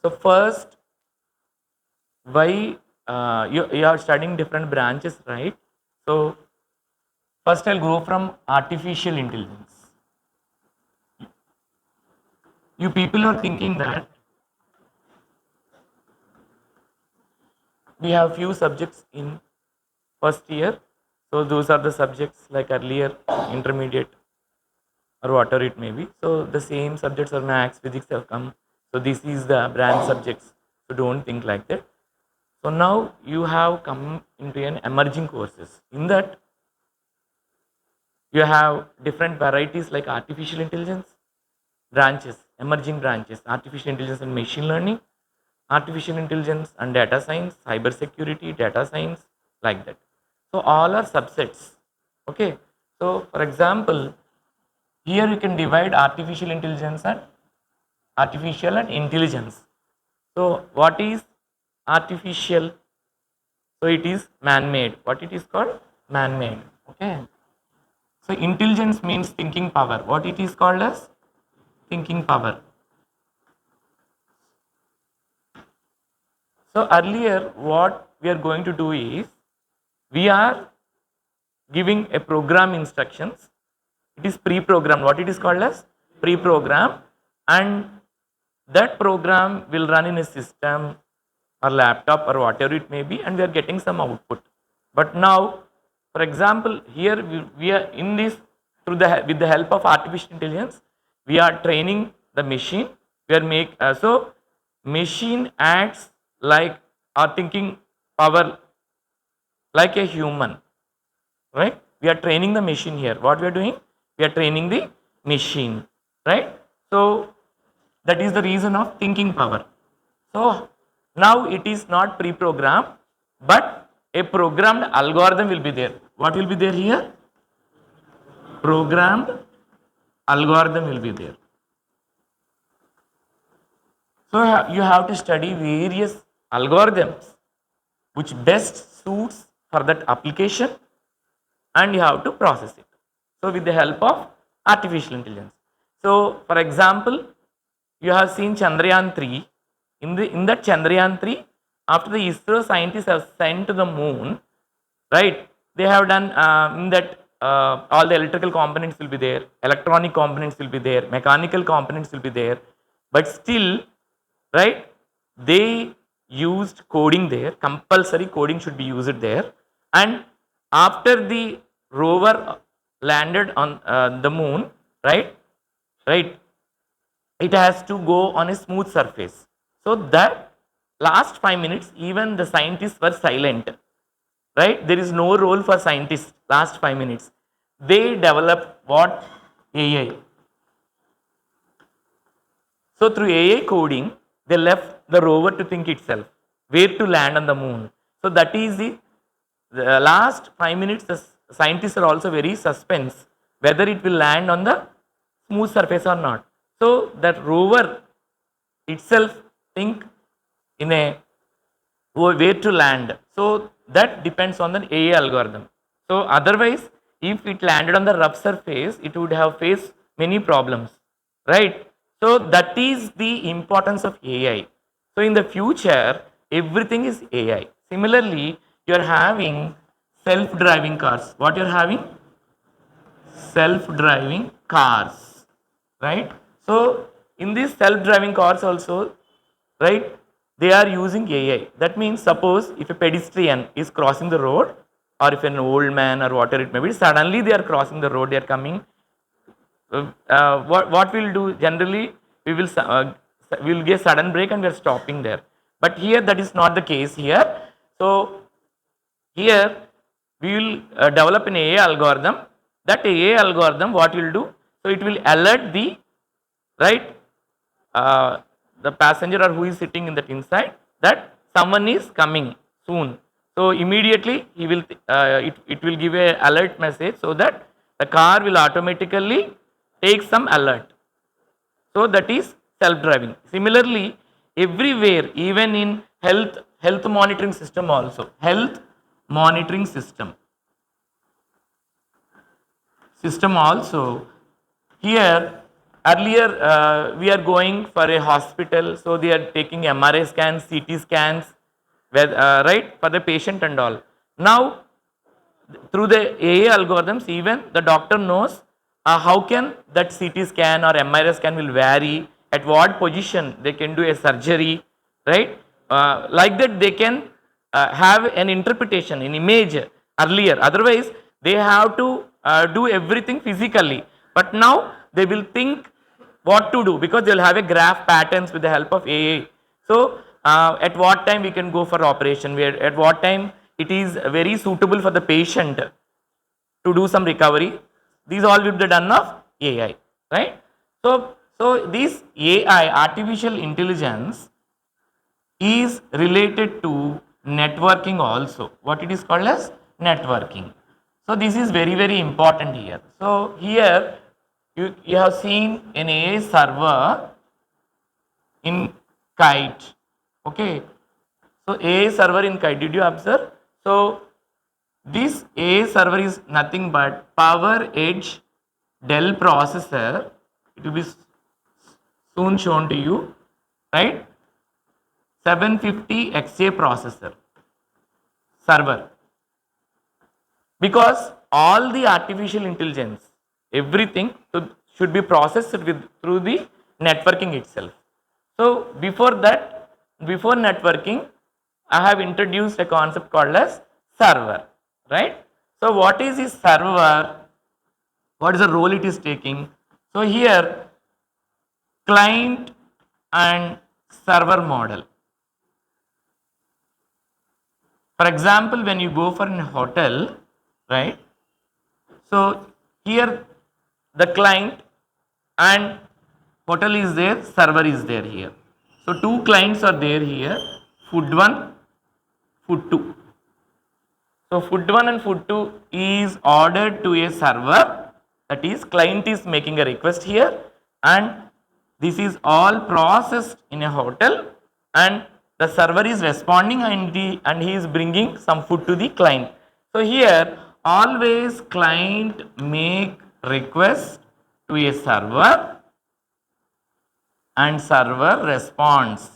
So first, why you are studying different branches, right? So first I'll go from artificial intelligence. You people are thinking that we have few subjects in first year. So those are the subjects like earlier, intermediate, or whatever it may be. So the same subjects or maths, physics have come. So this is the branch subjects. So don't think like that. So now you have come into an emerging courses. In that you have different varieties like artificial intelligence, branches, emerging branches, artificial intelligence and machine learning, artificial intelligence and data science, cyber security, data science, like that. So all are subsets. Okay. So for example, here you can divide artificial intelligence and artificial and intelligence. So what is artificial? So it is man-made. What it is called? Man-made. Okay. So intelligence means thinking power. What it is called as? Thinking power. So earlier what we are going to do is we are giving a program instructions. It is pre-programmed. What it is called as? Pre-programmed, and that program will run in a system or laptop or whatever it may be, and we are getting some output. But now, for example, here we are in this through the with the help of artificial intelligence, we are training the machine. We are so machine acts like our thinking power like a human, right? We are training the machine here. What we are doing? We are training the machine, right? So that is the reason of thinking power. So now it is not pre-programmed, but a programmed algorithm will be there. What will be there here? Programmed algorithm will be there. So you have to study various algorithms which best suits for that application, and you have to process it. So with the help of artificial intelligence. So for example, you have seen Chandrayaan 3. In that Chandrayaan 3, after the ISRO scientists have sent to the moon, right? They have done in that all the electrical components will be there, electronic components will be there, mechanical components will be there, but still, right? They used coding there. Compulsory coding should be used there, and after the rover landed on the moon, right? Right, it has to go on a smooth surface. So that last 5 minutes, even the scientists were silent. Right? There is no role for scientists last 5 minutes. They developed what? AI. So through AI coding, they left the rover to think itself where to land on the moon. So that is the last 5 minutes. The scientists are also very suspense whether it will land on the smooth surface or not. So that rover itself think in a where to land. So that depends on the AI algorithm. So otherwise, if it landed on the rough surface, it would have faced many problems, right? So that is the importance of AI. So in the future, everything is AI. Similarly, you are having self-driving cars. What you are having? Self-driving cars, right? So in these self-driving cars also, right, they are using AI. That means suppose if a pedestrian is crossing the road, or if an old man or whatever it may be, suddenly they are crossing the road, they are coming. What we'll do generally, we will get sudden break and we are stopping there. But here that is not the case here. So here we will develop an AI algorithm. That AI algorithm, what will do? So it will alert the right the passenger or who is sitting in that inside that someone is coming soon. So immediately he will it will give a alert message, so that the car will automatically take some alert. So that is self-driving. Similarly, everywhere, even in health monitoring system also, health monitoring system also, here earlier we are going for a hospital, so they are taking MRI scans, CT scans, right, for the patient and all. Now through the AI algorithms, even the doctor knows how can that CT scan or MRI scan will vary, at what position they can do a surgery, right? Like that they can have an interpretation, an image earlier. Otherwise, they have to do everything physically. But now they will think what to do, because they will have a graph patterns with the help of AI. So at what time we can go for operation, where at what time it is very suitable for the patient to do some recovery. These all will be done of AI, right? So this AI, artificial intelligence, is related to networking also. What it is called as networking. So this is very important here. So here you have seen an AI server in kite. Okay. So AI server in kite, did you observe? So this AI server is nothing but Power Edge Dell processor. It will be soon shown to you, right? 750 XA processor server. Because all the artificial intelligence, everything should be processed through the networking itself. So before that, before networking, I have introduced a concept called as server, right? So what is this server? What is the role it is taking? So here, client and server model. For example, when you go for a hotel, right? So here the client and hotel is there, server is there here. So two clients are there here, food 1, food 2. So food 1 and food 2 is ordered to a server, that is client is making a request here, and this is all processed in a hotel, and the server is responding, and he is bringing some food to the client. So here always client make request to a server and server responds.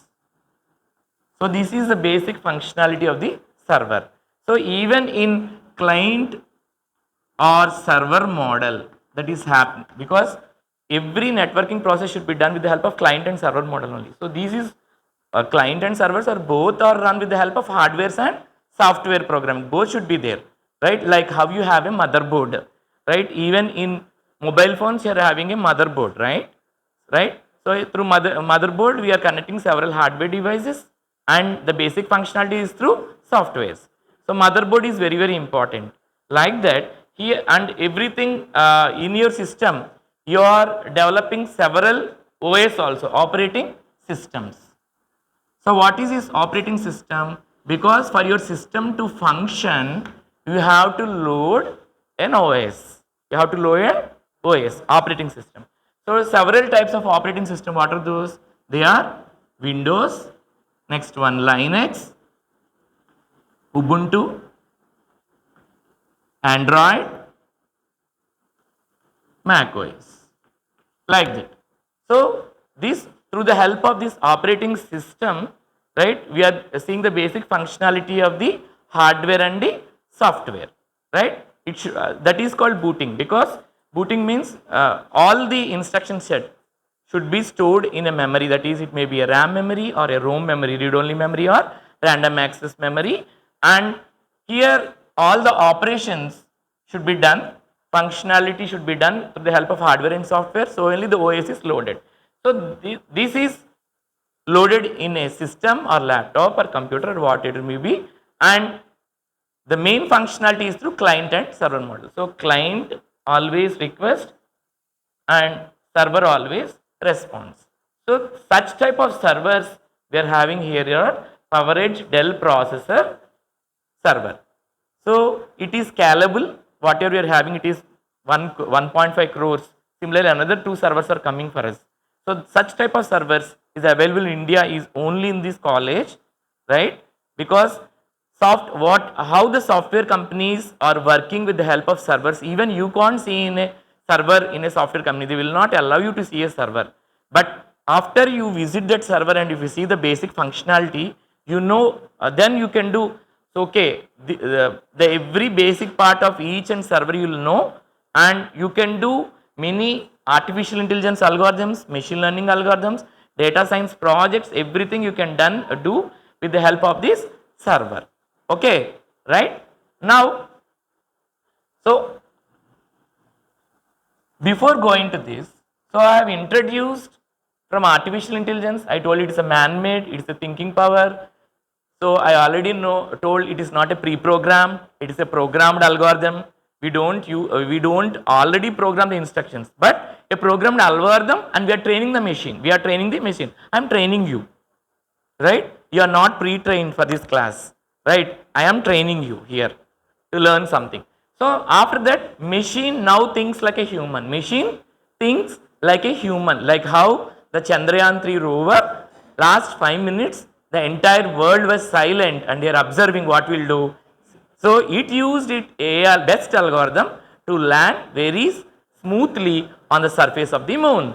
So this is the basic functionality of the server. So even in client or server model, that is happening, because every networking process should be done with the help of client and server model only. So this is client and servers are both are run with the help of hardware and software programming. Both should be there, right? Like how you have a motherboard, right? Even in mobile phones you are having a motherboard, right? Right? So through motherboard we are connecting several hardware devices, and the basic functionality is through softwares. So motherboard is very important. Like that here, and everything in your system you are developing several OS also, operating systems. So what is this operating system? Because for your system to function, you have to load an OS. You have to load an OS, operating system. So several types of operating system, what are those? They are Windows, next one Linux, Ubuntu, Android, Mac OS, like that. So this, through the help of this operating system, right, we are seeing the basic functionality of the hardware and the software, right? It should, that is called booting, because booting means all the instruction set should be stored in a memory, that is it may be a RAM memory or a ROM memory, read only memory or random access memory, and here all the operations should be done, functionality should be done with the help of hardware and software, so only the OS is loaded. So this is loaded in a system or laptop or computer or what it may be, and the main functionality is through client and server model. So client always request and server always responds. So such type of servers we are having here are PowerEdge Dell processor server. So it is scalable. Whatever we are having, it is 1.5 crores. Similarly, another 2 servers are coming for us. So such type of servers is available in India is only in this college, right? Because how the software companies are working with the help of servers, even you can't see in a server in a software company, they will not allow you to see a server. But after you visit that server and if you see the basic functionality, you know, then you can do, so okay, the every basic part of each and server you will know, and you can do many artificial intelligence algorithms, machine learning algorithms, data science projects, everything you can do with the help of this server. Okay, right? Now, so before going to this, so I have introduced from artificial intelligence. I told it is a man-made, it is a thinking power. So I already told it is not a pre-programmed, it is a programmed algorithm. We don't already program the instructions, but a programmed algorithm, and we are training the machine. We are training the machine. I am training you, right? You are not pre-trained for this class, right? I am training you here to learn something. So after that, machine now thinks like a human. Machine thinks like a human, like how the Chandrayaan-3 rover, last 5 minutes, the entire world was silent and they are observing what we'll do. So it used its best algorithm to land very smoothly on the surface of the moon.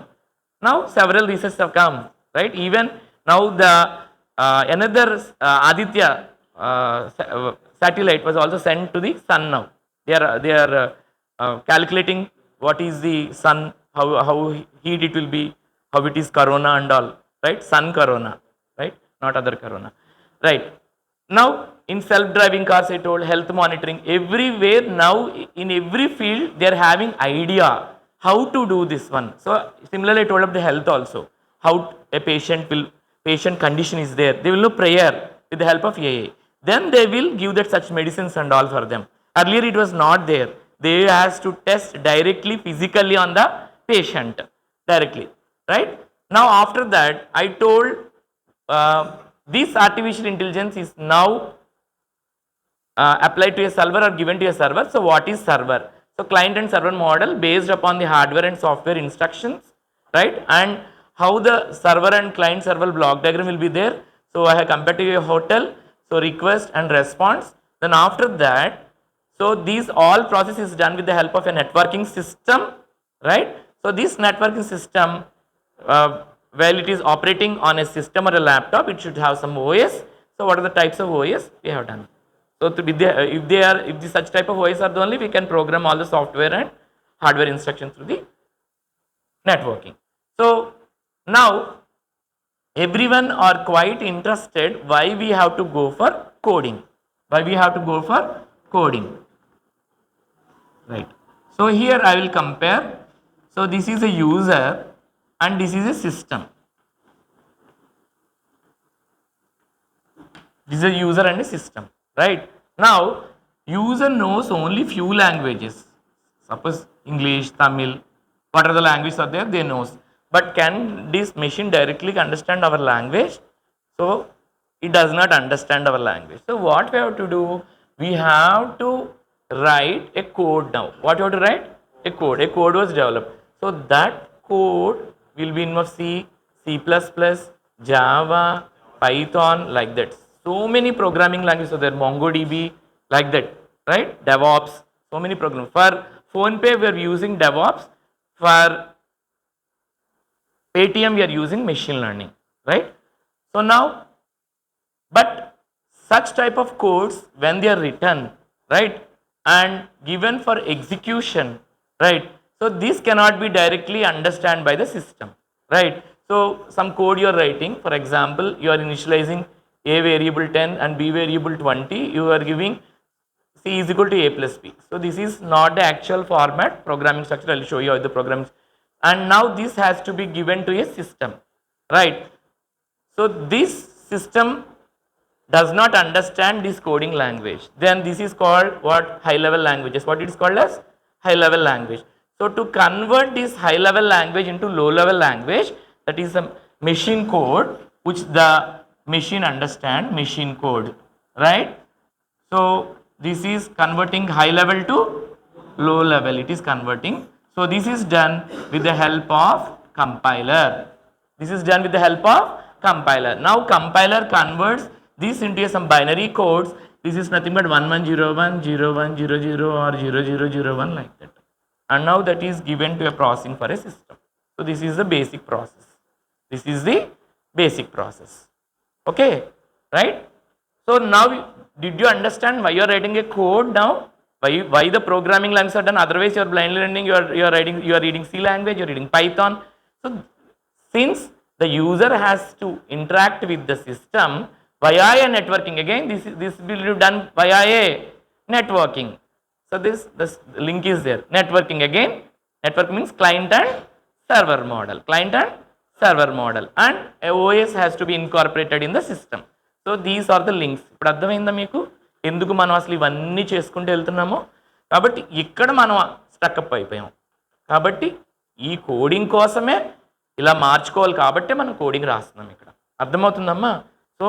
Now several research have come, right? Even now the another Aditya satellite was also sent to the sun now. They are calculating what is the sun, how heat it will be, how it is corona and all, right? Sun corona, right? Not other corona, right? Now in self-driving cars, I told health monitoring everywhere. Now in every field they are having idea how to do this one. So similarly, I told of the health also, how a patient condition is there. They will know prayer with the help of AI. Then they will give that such medicines and all for them. Earlier it was not there. They has to test directly physically on the patient directly, right? Now after that, I told this artificial intelligence is now applied to a server or given to a server. So what is server? So client and server model based upon the hardware and software instructions, right? And how the server and client server block diagram will be there. So I have compared to a hotel. So request and response. Then after that, so these all process is done with the help of a networking system, right? So this networking system, while it is operating on a system or a laptop, it should have some OS. So what are the types of OS we have done? So if such type of OS are the only, we can program all the software and hardware instructions through the networking. So now everyone are quite interested why we have to go for coding. Why we have to go for coding, right? So here I will compare. So this is a user and this is a system. This is a user and a system, right? Now user knows only few languages, suppose English, Tamil, what are the languages are there, they knows. But can this machine directly understand our language? So it does not understand our language. So what we have to do, we have to write a code now. What you have to write? A code. A code was developed. So that code will be in C, C++, Java, Python, like that. So many programming languages are there, MongoDB, like that, right? DevOps, so many programs. For PhonePe, we are using DevOps. For Paytm, we are using machine learning, right? So now, but such type of codes, when they are written, right, and given for execution, right, so this cannot be directly understood by the system, right? So some code you are writing, for example, you are initializing a variable 10 and b variable 20, you are giving c is equal to a plus b. So this is not the actual format programming structure. I will show you how the program. And now this has to be given to a system, right? So this system does not understand this coding language. Then this is called what? High level languages. What it is called as? High level language. So to convert this high level language into low level language, that is a machine code which the machine understand, machine code, right? So this is converting high level to low level, it is converting. So this is done with the help of compiler. This is done with the help of compiler. Now compiler converts this into some binary codes. This is nothing but 1101, 0100 or 0001, like that. and now that is given to a processing for a system. So this is the basic process. This is the basic process. Okay, right? So now did you understand why you are writing a code now? Why the programming languages are done? Otherwise you are blindly learning, you are reading C language, you are reading Python. So since the user has to interact with the system via a networking, again this will be done via a networking. So this link is there. Networking again. Network means client and server model. Client and server model. And a OS has to be incorporated in the system. So these are the links. ఇప్పుడు అర్థమైందా మీకు ఎందుకు మనం అసలు ఇవన్నీ చేసుకుంటూ వెళ్తున్నామో? కాబట్టి ఇక్కడ మనం స్టక్అప్ అయిపోయాం. కాబట్టి ఈ కోడింగ్ కోసమే ఇలా మార్చుకోవాలి కాబట్టి మనం కోడింగ్ రాస్తున్నాం ఇక్కడ. అర్థమవుతుందమ్మా? సో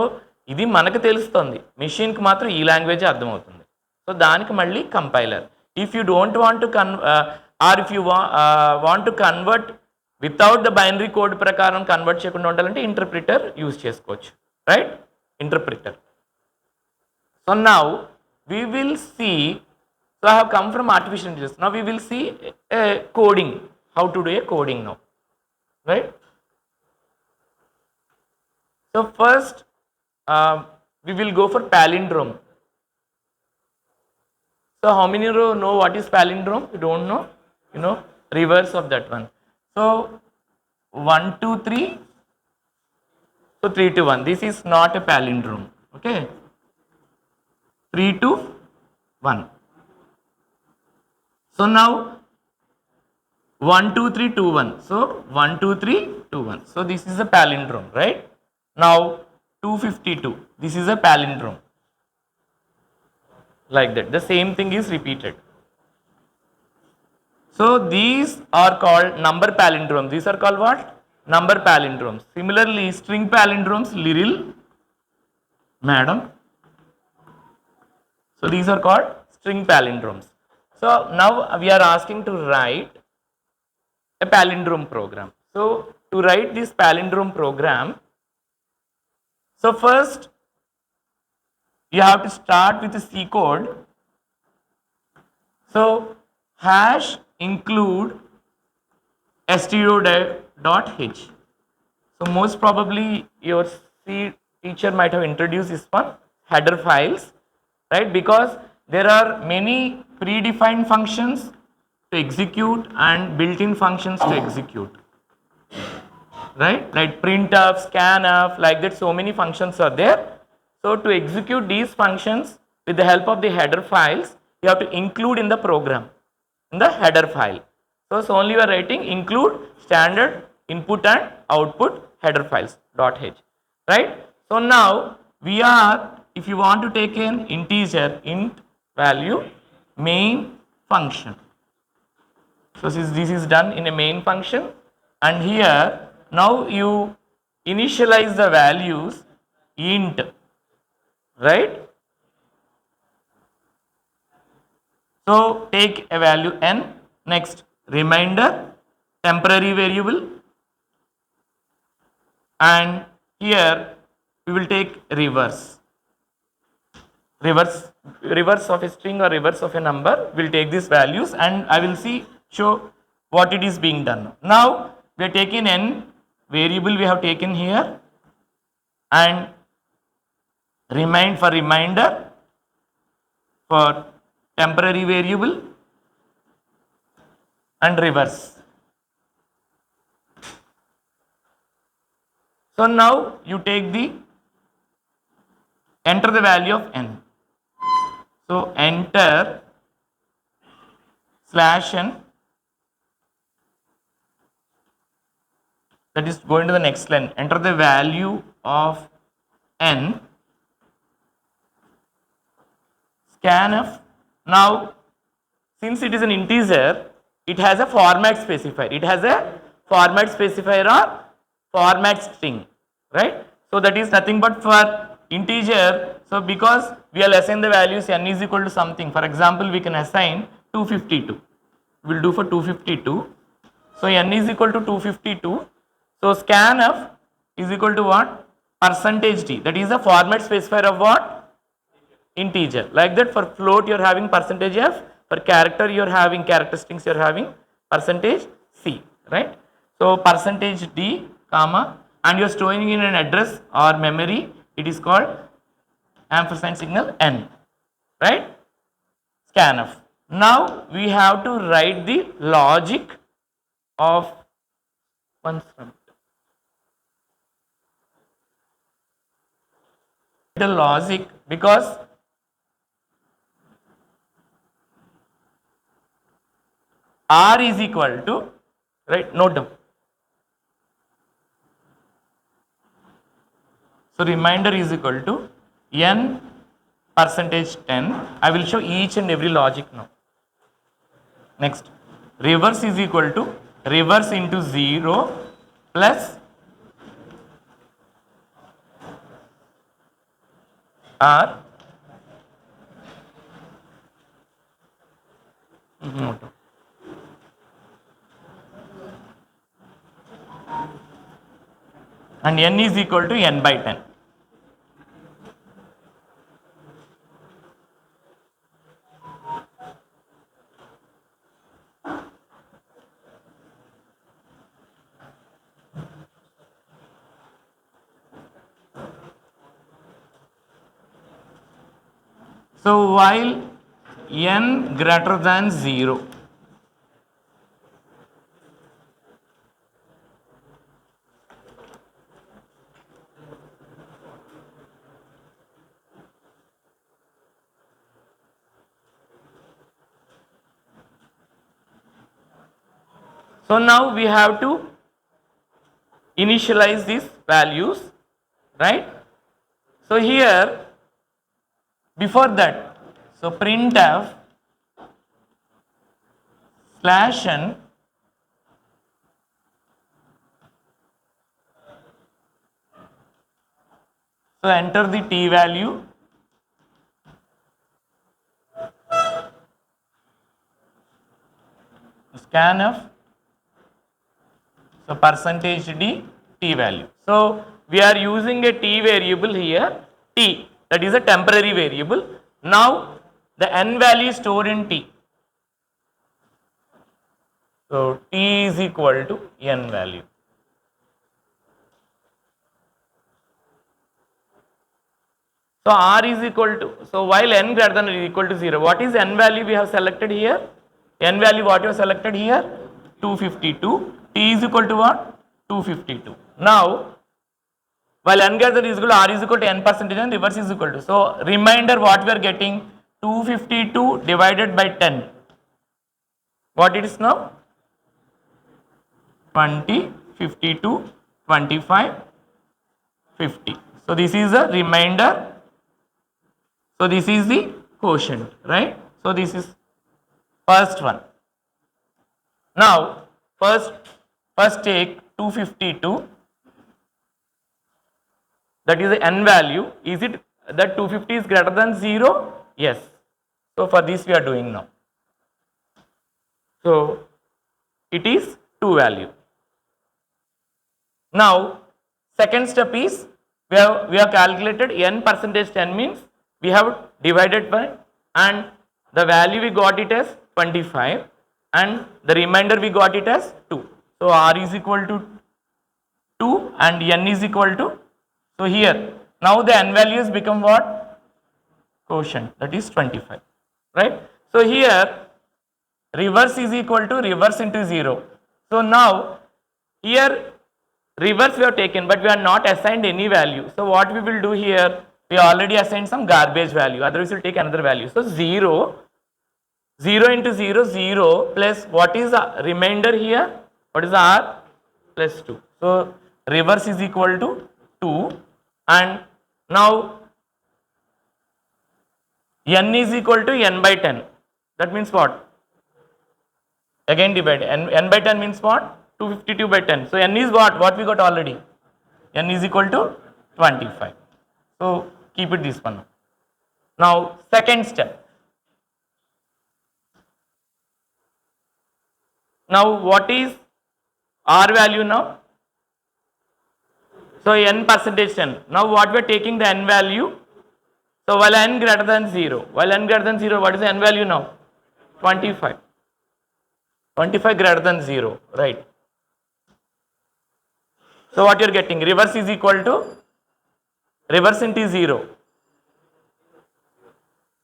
ఇది మనకు తెలుస్తుంది, మెషిన్కి మాత్రం ఈ లాంగ్వేజే అర్థమవుతుంది. సో దానికి మళ్ళీ compiler. If you don't want to or if you want to convert without the binary code ప్రకారం కన్వర్ట్ చేయకుండా ఉండాలంటే ఇంటర్ప్రిటర్ యూజ్ చేసుకోవచ్చు, right? Interpreter. So now we will see, so I have come from artificial intelligence. Now we will see a coding, how to do a coding now, right? So first we will go for palindrome. So how many know what is palindrome? You don't know? You know, reverse of that one. So 1 2 3. So 3 to 1. This is not a palindrome. Okay. 3 to 1. So now 1 2 3 2 1. So 1 2 3 2 1. So this is a palindrome, right? Now 252. This is a palindrome. Like that. The same thing is repeated. So these are called number palindromes. These are called what? Number palindromes. Similarly, string palindromes, little madam. So these are called string palindromes. So now we are asking to write a palindrome program. So to write this palindrome program, so first you have to start with the C code. So hash include stdio.h. So most probably your C teacher might have introduced this one, header files, right? Because there are many predefined functions to execute and built-in functions to execute, right? Like printf, scanf, like that. So many functions are there. So to execute these functions with the help of the header files, you have to include in the program, in the header file. So only you are writing include standard input and output header files .h, right? So now we are, if you want to take an integer int value, main function. So this is done in a main function, and here now you initialize the values int, right? So take a value n. Next, reminder, temporary variable, and here we will take reverse of a string or reverse of a number. We'll take these values and I will show what it is being done. Now we are taking n variable we have taken here, and reminder for temporary variable and reverse. So now you take enter the value of n. So enter /n, that is going to the next line. Enter the value of n, scanf. Now since it is an integer, it has a format specifier. It has a format specifier or format string, right? So that is nothing but for integer. So because we will assign the values n is equal to something. For example, we can assign 252. We will do for 252. So n is equal to 252. So scanf is equal to what? %d. That is the format specifier of what? Integer. Like that, for float you are having %f, per character you're having, characteristics you're having, percentage C, right? So percentage D, comma, and you're storing in an address or memory, it is called ampersand signal N, right? Scanf. Now we have to write the logic of one from the logic, because R is equal to, right, note down. So remainder is equal to N percentage 10. I will show each and every logic now. Next, reverse is equal to reverse into 0 plus R. Note down. And N is equal to N by 10. So while N greater than 0, so now we have to initialize these values, right? So here, before that, so printf slash n, so enter the t value, scanf, so percentage d, t value. So we are using a t variable here, t, that is a temporary variable. Now the n value is stored in t. So t is equal to n value. So r is equal to, so while n greater than or equal to 0, what is n value we have selected here? N value what you have selected here? 252. T is equal to what? 252. Now, while n greater than is equal to r is equal to n percentage and reverse is equal to. So remainder what we are getting? 252 divided by 10. What it is now? 20, 52, 25, 50. So this is the remainder. So this is the quotient, right? So this is first one. Now first take 252, that is the n value. Is it that 250 is greater than 0? Yes. So for this we are doing now. So it is 2 value. Now second step is we have calculated n percentage 10 means we have divided by, and the value we got it as 25 and the remainder we got it as 2. So r is equal to 2 and n is equal to, so here now the n value has become what? Quotient, that is 25, right? So here reverse is equal to reverse into 0. So now here reverse we have taken but we are not assigned any value. So what we will do here, we already assigned some garbage value, otherwise we will take another value. So 0 into 0, 0 plus what is the remainder here? What is the r? Plus 2. So reverse is equal to 2 and now n is equal to n by 10. That means what? Again divide, n by 10 means what? 252 by 10. So n is what? What we got already? N is equal to 25. So keep it this one. Now second step. Now what is r value now? So n percentage 10. Now what we are taking the n value? So while n greater than 0, what is the n value now? 25. 25 greater than 0, right? So what you're getting? Reverse is equal to reverse into 0.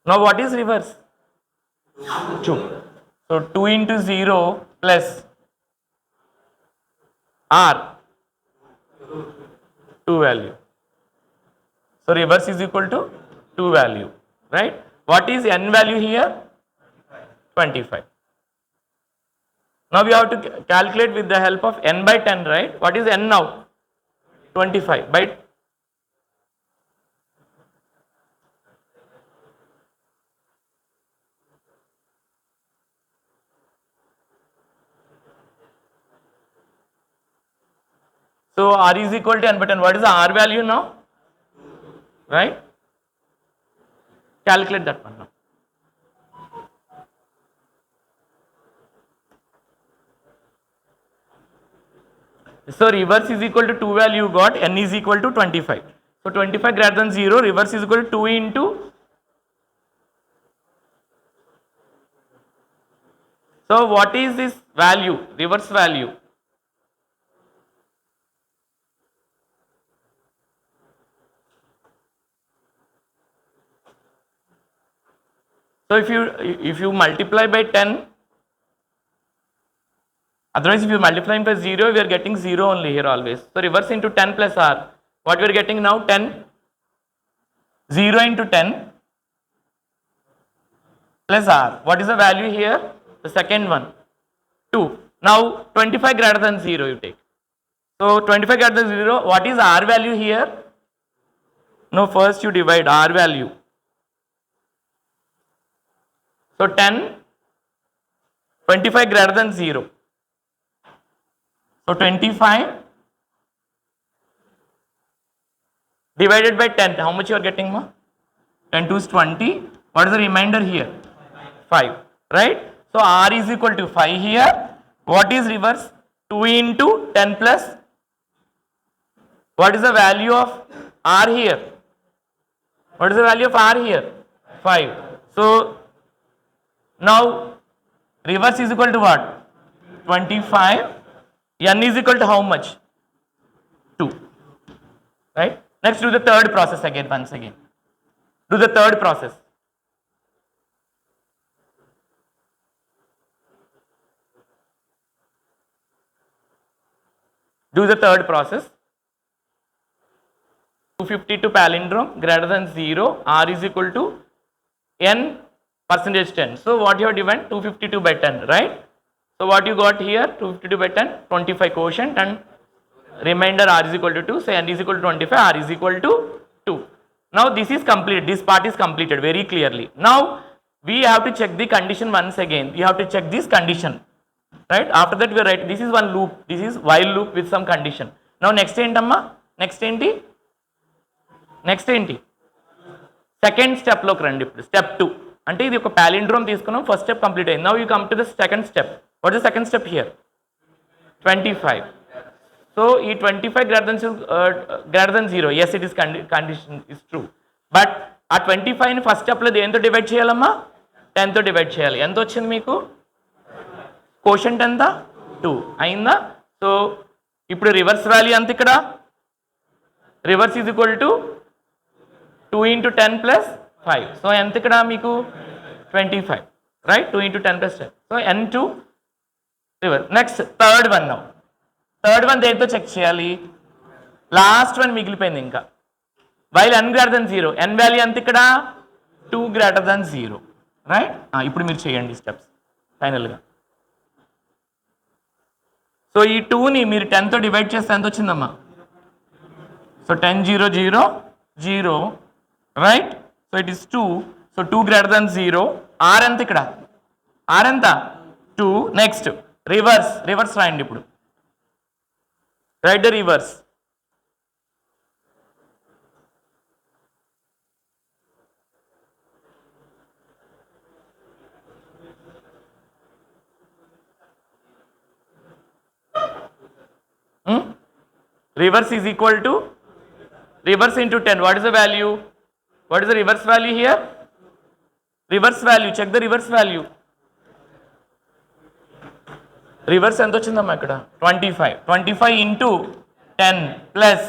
Now what is reverse? 2. So 2 into 0 plus R, 2 value. So reverse is equal to 2 value, right? What is n value here? 25. Now we have to calculate with the help of n by 10, right? What is n now? 25 by so R is equal to n by 10. What is the R value now? Right? Calculate that one now. So reverse is equal to 2 value you got, n is equal to 25. So 25 greater than 0, reverse is equal to 2 into. So what is this value, reverse value? So if you multiply by 10, otherwise if you multiply by 0, we are getting 0 only here always. So reverse into 10 plus R. What we are getting now? 10. 0 into 10 plus R. What is the value here? The second one. 2. Now 25 greater than 0 you take. So 25 greater than 0, what is R value here? No, first you divide R value. So 10, 25 greater than 0. So 25 divided by 10, how much you are getting? 10 to is 20. What is the remainder here? 5, right? So R is equal to 5 here. What is reverse? 2 into 10 plus. What is the value of R here? What is the value of R here? 5. So now reverse is equal to what? 25. N is equal to how much? 2. Right? Next do the third process again, once again. Do the third process. Do the third process. 252 palindrome greater than 0, R is equal to n percentage 10. So what you have given? 252 by 10, right? So what you got here? 252 by 10, 25 quotient, and remainder R is equal to 2. So n is equal to 25, R is equal to 2. Now this is completed. This part is completed very clearly. Now we have to check the condition once again. We have to check this condition. Right? After that we write, this is one loop. This is while loop with some condition. Now next entamma? Next enti? Next enti? Second step loki randi ippudu. Step 2. Ante idi oka palindrome తీసుకున్నాం. First step complete అయింది. Now you come to the second step. What is the second step here? 25. So ఈ 25 greater than 0. Yes, it is condition is true. But ఆ 25 ని first step లో దేంతో divide చేయాలమ్మా? 10 తో divide చేయాలి. ఎంత వచ్చింది మీకు? కోషంట్ ఎంత? 2 అయిందా? సో ఇప్పుడు రివర్స్ వాల్యూ ఎంత ఇక్కడ? Reverse is equal to 2 into 10 plus 5. So ఎంత ఇక్కడ మీకు? 25, right? 2 into 10 plus 10. So n2 reverse. Next third one. Now third one దేంతో చెక్ చేయాలి? లాస్ట్ వన్ మిగిలిపోయింది ఇంకా. While n greater than 0, n value ఎంత ఇక్కడ? 2 గ్రేటర్ దెన్ 0, రైట్? ఇప్పుడు మీరు చేయండి స్టెప్స్ ఫైనల్గా. సో ఈ 2ని మీరు 10తో డివైడ్ చేస్తే ఎంత వచ్చిందమ్మా? So 10 0 0 0, right? So it is 2. So 2 greater than 0. R ఎంత ఇక్కడ? ఆర్ ఎంత? 2. Next reverse. రివర్స్ రాయండి ఇప్పుడు. Right the reverse. Reverse is equal to reverse into 10. What is the value? What is the reverse value here? Reverse value. Check the reverse value. Reverse ఎంత వచ్చిందమ్మా ఇక్కడ 25 into 10 plus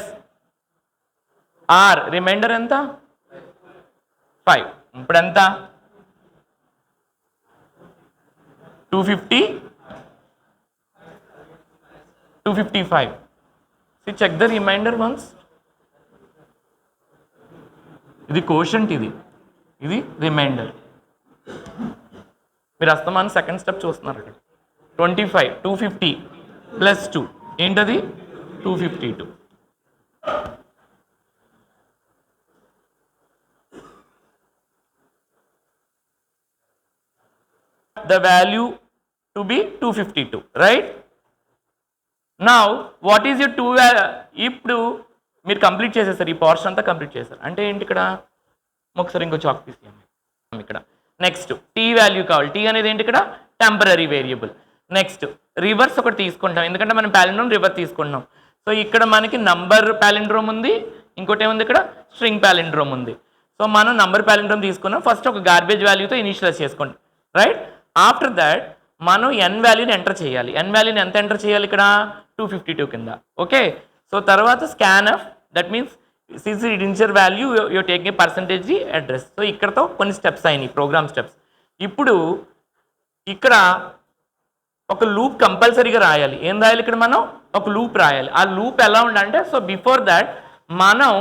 are reminder ఎంత 5. ఇప్పుడు ఎంత 255. See, check the remainder once. ఇది quotient, ఇది reminder. మీరు అస్తమానం సెకండ్ స్టెప్ చూస్తున్నారు ఇక్కడ. 25 250 ప్లస్ 2 ఏంటది 252. The value to be 252, right? Now what is your 2 ఇప్పుడు మీరు కంప్లీట్ చేసేసారు, ఈ పోర్షన్ అంతా కంప్లీట్ చేశారు. అంటే ఏంటి ఇక్కడ ఒకసారి ఇంకో చాక్ తీసేయండి. ఇక్కడ నెక్స్ట్ టీ వాల్యూ కావాలి. టీ అనేది ఏంటి ఇక్కడ టెంపరరీ వేరియబుల్. నెక్స్ట్ రివర్స్ ఒకటి తీసుకుంటాం, ఎందుకంటే మనం పాలిండ్రోమ్ రివర్స్ తీసుకుంటున్నాం. సో ఇక్కడ మనకి నంబర్ పాలిండ్రోమ్ ఉంది, ఇంకోటి ఏముంది ఇక్కడ స్ట్రింగ్ పాలిండ్రోమ్ ఉంది. సో మనం నంబర్ పాలిండ్రోమ్ తీసుకున్నాం. ఫస్ట్ ఒక గార్బేజ్ వాల్యూతో ఇనిషియలైజ్ చేసుకోండి, రైట్? ఆఫ్టర్ దాట్ మనం ఎన్ వాల్యూని ఎంటర్ చేయాలి. ఎన్ వాల్యూని ఎంత ఎంటర్ చేయాలి ఇక్కడ 252 కింద. ఓకే, సో తర్వాత scan of, that means since integer value you're taking a percentage address. So ఇక్కడతో కొన్ని స్టెప్స్ అయినాయి, ప్రోగ్రామ్ స్టెప్స్. ఇప్పుడు ఇక్కడ ఒక లూప్ కంపల్సరీగా రాయాలి. ఏం రాయాలి ఇక్కడ మనం ఒక లూప్ రాయాలి. ఆ లూప్ ఎలా ఉండాలంటే, సో బిఫోర్ దాట్ మనం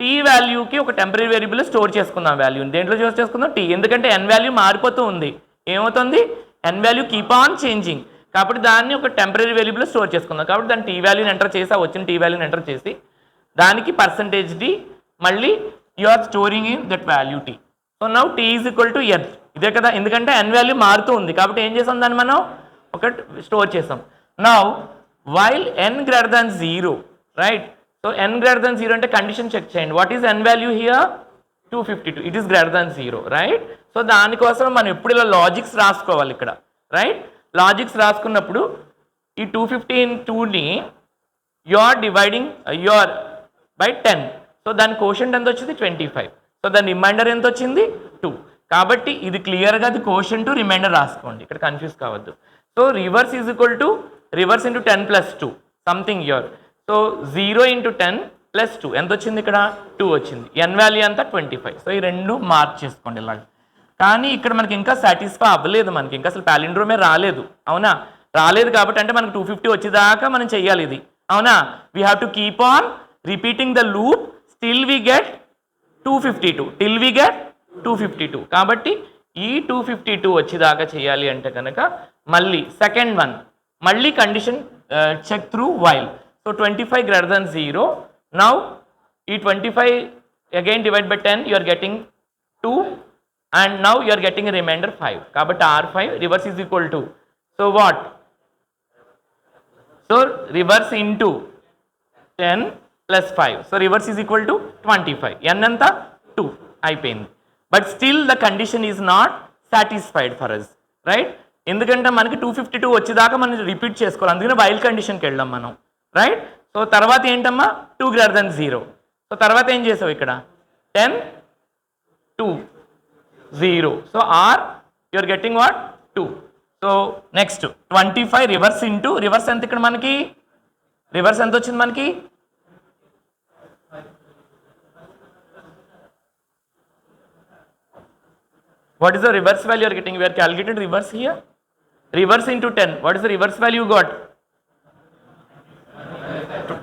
టీ వాల్యూకి ఒక టెంపరీ వేరియబుల్ స్టోర్ చేసుకుందాం. వాల్యూని దేంట్లో స్టోర్ చేసుకుందాం టీ, ఎందుకంటే ఎన్ వాల్యూ మారిపోతూ ఉంది. ఏమవుతుంది ఎన్ వాల్యూ కీప్ ఆన్ చేంజింగ్, కాబట్టి దాన్ని ఒక టెంపరీ వేరియబుల్ స్టోర్ చేసుకుందాం. కాబట్టి దాన్ని టీ వాల్యూని ఎంటర్ చేసి, ఆ వచ్చిన టీ వాల్యూని ఎంటర్ చేసి దానికి పర్సంటేజ్ డి, మళ్ళీ you are storing in that value t. So now t is equal to n, ఇదే కదా, ఎందుకంటే ఎన్ వాల్యూ మారుతూ ఉంది కాబట్టి ఏం చేసాం దాన్ని మనం ఒక స్టోర్ చేసాం. Now while N greater than 0, right? So N greater than 0 అంటే కండిషన్ చెక్ చేయండి. What is N value here 252, it is greater than 0, right? So దానికోసం మనం ఎప్పుడు ఇలా లాజిక్స్ రాసుకోవాలి ఇక్కడ, రైట్? లాజిక్స్ రాసుకున్నప్పుడు ఈ 252ని you are dividing your by 10. So దాని కోషంట్ ఎంత వచ్చింది 25. సో దాని రిమైండర్ ఎంత వచ్చింది 2. కాబట్టి ఇది క్లియర్గా అది కోషంట్ రిమైండర్ రాసుకోండి, ఇక్కడ కన్ఫ్యూజ్ కావద్దు. So reverse is equal to reverse into 10 plus 2 something your. So 0 into 10 plus 2 ఎంత వచ్చింది ఇక్కడ 2 వచ్చింది. ఎన్ వాల్యూ అంతా 25. సో ఈ రెండు మార్క్ చేసుకోండి ఇలాగ. కానీ ఇక్కడ మనకి ఇంకా సాటిస్ఫై అవ్వలేదు, మనకి ఇంకా అసలు పాలిండ్రోమే రాలేదు, అవునా? రాలేదు కాబట్టి అంటే మనకు 250 వచ్చేదాకా మనం చెయ్యాలి ఇది, అవునా? We have to keep on repeating the loop still we get 252. కాబట్టి ఈ 252 వచ్చేదాకా చేయాలి అంటే కనుక మళ్ళీ సెకండ్ వన్, మళ్ళీ condition check through while. So 25 greater than 0. Now ఈ 25 again divide by 10, you are getting 2 and now you are getting a remainder 5. కాబట్టి R5 reverse is equal to, so what? So reverse into 10 plus 5. So reverse is equal to 25. N anta 2 అయిపోయింది. But still the condition is not satisfied for us, right? ఎందుకంటే మనకి 252 వచ్చేదాకా మనం repeat చేసుకోవాలి, అందుకని while కండిషన్కి వెళ్ళాం మనం, రైట్? సో తర్వాత ఏంటమ్మా 2 గ్రేటర్ దాన్ 0. సో తర్వాత ఏం చేసావు ఇక్కడ 10 2 0. So R you are getting what 2. So next 25 reverse into reverse ఎంత ఇక్కడ మనకి రివర్స్ ఎంత వచ్చింది మనకి what is the reverse value you are getting? We are calculated reverse here. Reverse into 10, what is the reverse value you got?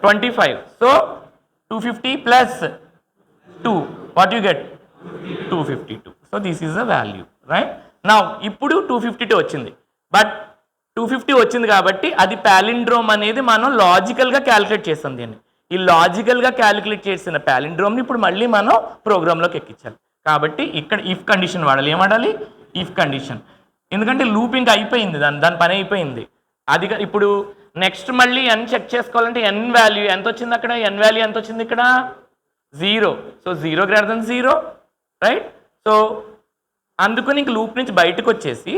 25. So 250 plus 2, what you get 252. So this is the value, right? Now ఇప్పుడు 252 వచ్చింది, but 250 వచ్చింది కాబట్టి అది palindrome అనేది మనం లాజికల్గా calculate చేస్తాం. దీన్ని ఈ లాజికల్గా క్యాలిక్యులేట్ చేసిన పాలిండ్రోమ్ని ఇప్పుడు మళ్ళీ మనం ప్రోగ్రాంలోకి ఎక్కించాలి. కాబట్టి ఇక్కడ ఇఫ్ కండిషన్ వాడాలి. ఏం వాడాలి? If condition. ఎందుకంటే లూప్ ఇంకా అయిపోయింది, దాని పని అయిపోయింది. అది ఇప్పుడు నెక్స్ట్ మళ్ళీ ఎన్ చెక్ చేసుకోవాలంటే ఎన్ వాల్యూ ఎంత వచ్చింది అక్కడ, ఎన్ వాల్యూ ఎంత వచ్చింది ఇక్కడ 0. So 0 greater than 0, right? So అందుకని ఇంక లూప్ నుంచి బయటకు వచ్చేసి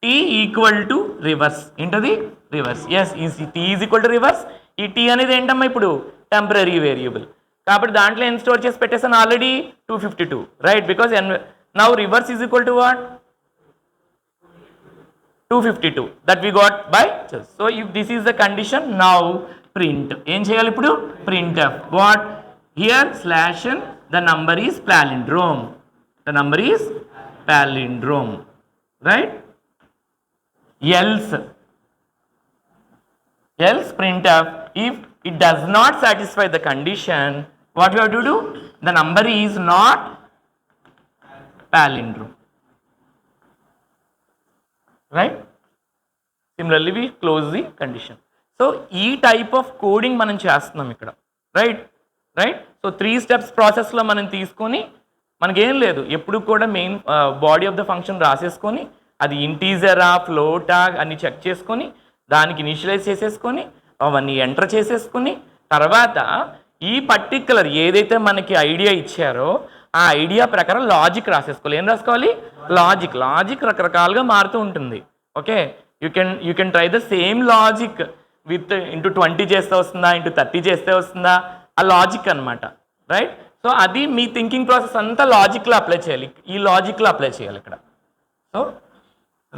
టీ ఈక్వల్ టు రివర్స్. ఏంటది రివర్స్. ఎస్, ఈ T is equal to reverse. ఈ టీ అనేది ఏంటమ్మా ఇప్పుడు టెంపరరీ వేరియబుల్, కాబట్టి దాంట్లో ఏం స్టోర్ చేసి పెట్టేసాను already 252, right? Because N now reverse is equal to what 252 that we got by chess. So if this is the condition, now print ఏం చేయాలి ఇప్పుడు printf what here slash n the number is palindrome, the number is palindrome, right? else printf if it does not satisfy the condition, what you have to do, the number is not palindrome, right? Similarly we close the condition. So ఈ type of coding మనం చేస్తున్నాం ఇక్కడ, right? So 3 steps ప్రాసెస్లో మనం తీసుకొని మనకేం లేదు, ఎప్పుడు కూడా main body of the function రాసేసుకొని అది ఇంటీజరా ఫ్లోటా అని చెక్ చేసుకొని దానికి ఇనిషియలైజ్ చేసేసుకొని అవన్నీ ఎంటర్ చేసేసుకొని తర్వాత ఈ పర్టిక్యులర్ ఏదైతే మనకి ఐడియా ఇచ్చారో ఆ ఐడియా ప్రకారం లాజిక్ రాసేసుకోవాలి. ఏం రాసుకోవాలి? లాజిక్ రకరకాలుగా మారుతూ ఉంటుంది. Okay, you can try the same logic with into 20 చేస్తే వస్తుందా, ఇంటూ 30 చేస్తే వస్తుందా, ఆ లాజిక్ అనమాట, రైట్? సో అది మీ థింకింగ్ ప్రాసెస్ అంతా లాజిక్లో అప్లై చేయాలి, ఈ లాజిక్లో అప్లై చేయాలి ఇక్కడ. సో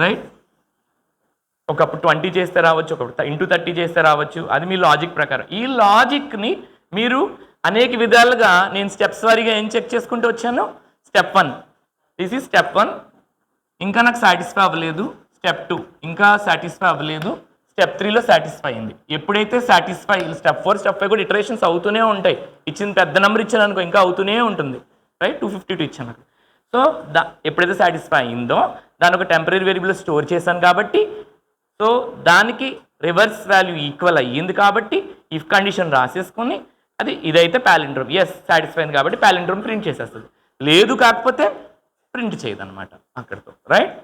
రైట్, ఒకప్పుడు 20 చేస్తే రావచ్చు, ఒకప్పుడు ఇంటూ 30 చేస్తే రావచ్చు, అది మీ లాజిక్ ప్రకారం. ఈ లాజిక్ని మీరు అనేక విధాలుగా నేను స్టెప్స్ వారీగా ఏం చెక్ చేసుకుంటూ వచ్చాను. స్టెప్ 1, దిస్ ఈజ్ స్టెప్ 1, ఇంకా నాకు సాటిస్ఫై అవ్వలేదు. స్టెప్ 2 ఇంకా సాటిస్ఫై అవ్వలేదు. స్టెప్ 3లో సాటిస్ఫై అయింది. ఎప్పుడైతే సాటిస్ఫై, స్టెప్ 4 స్టెప్ 5 కూడా ఇటరేషన్స్ అవుతూనే ఉంటాయి. ఇచ్చిన పెద్ద నెంబర్ ఇచ్చాను అనుకో ఇంకా అవుతూనే ఉంటుంది, రైట్? 252 ఇచ్చాను నాకు. సో ఎప్పుడైతే సాటిస్ఫై అయిందో దాని ఒక టెంపరీ వేరియబుల్ స్టోర్ చేశాను కాబట్టి, సో దానికి రివర్స్ వాల్యూ ఈక్వల్ అయ్యింది కాబట్టి ఇఫ్ కండిషన్ రాసేసుకొని అది ఇదైతే పాలిండ్రోమ్, ఎస్ సాటిస్ఫై అయింది కాబట్టి పాలిండ్రోమ్ ప్రింట్ చేసేస్తుంది. లేదు కాకపోతే ప్రింట్ చేయదన్నమాట అక్కడితో, రైట్?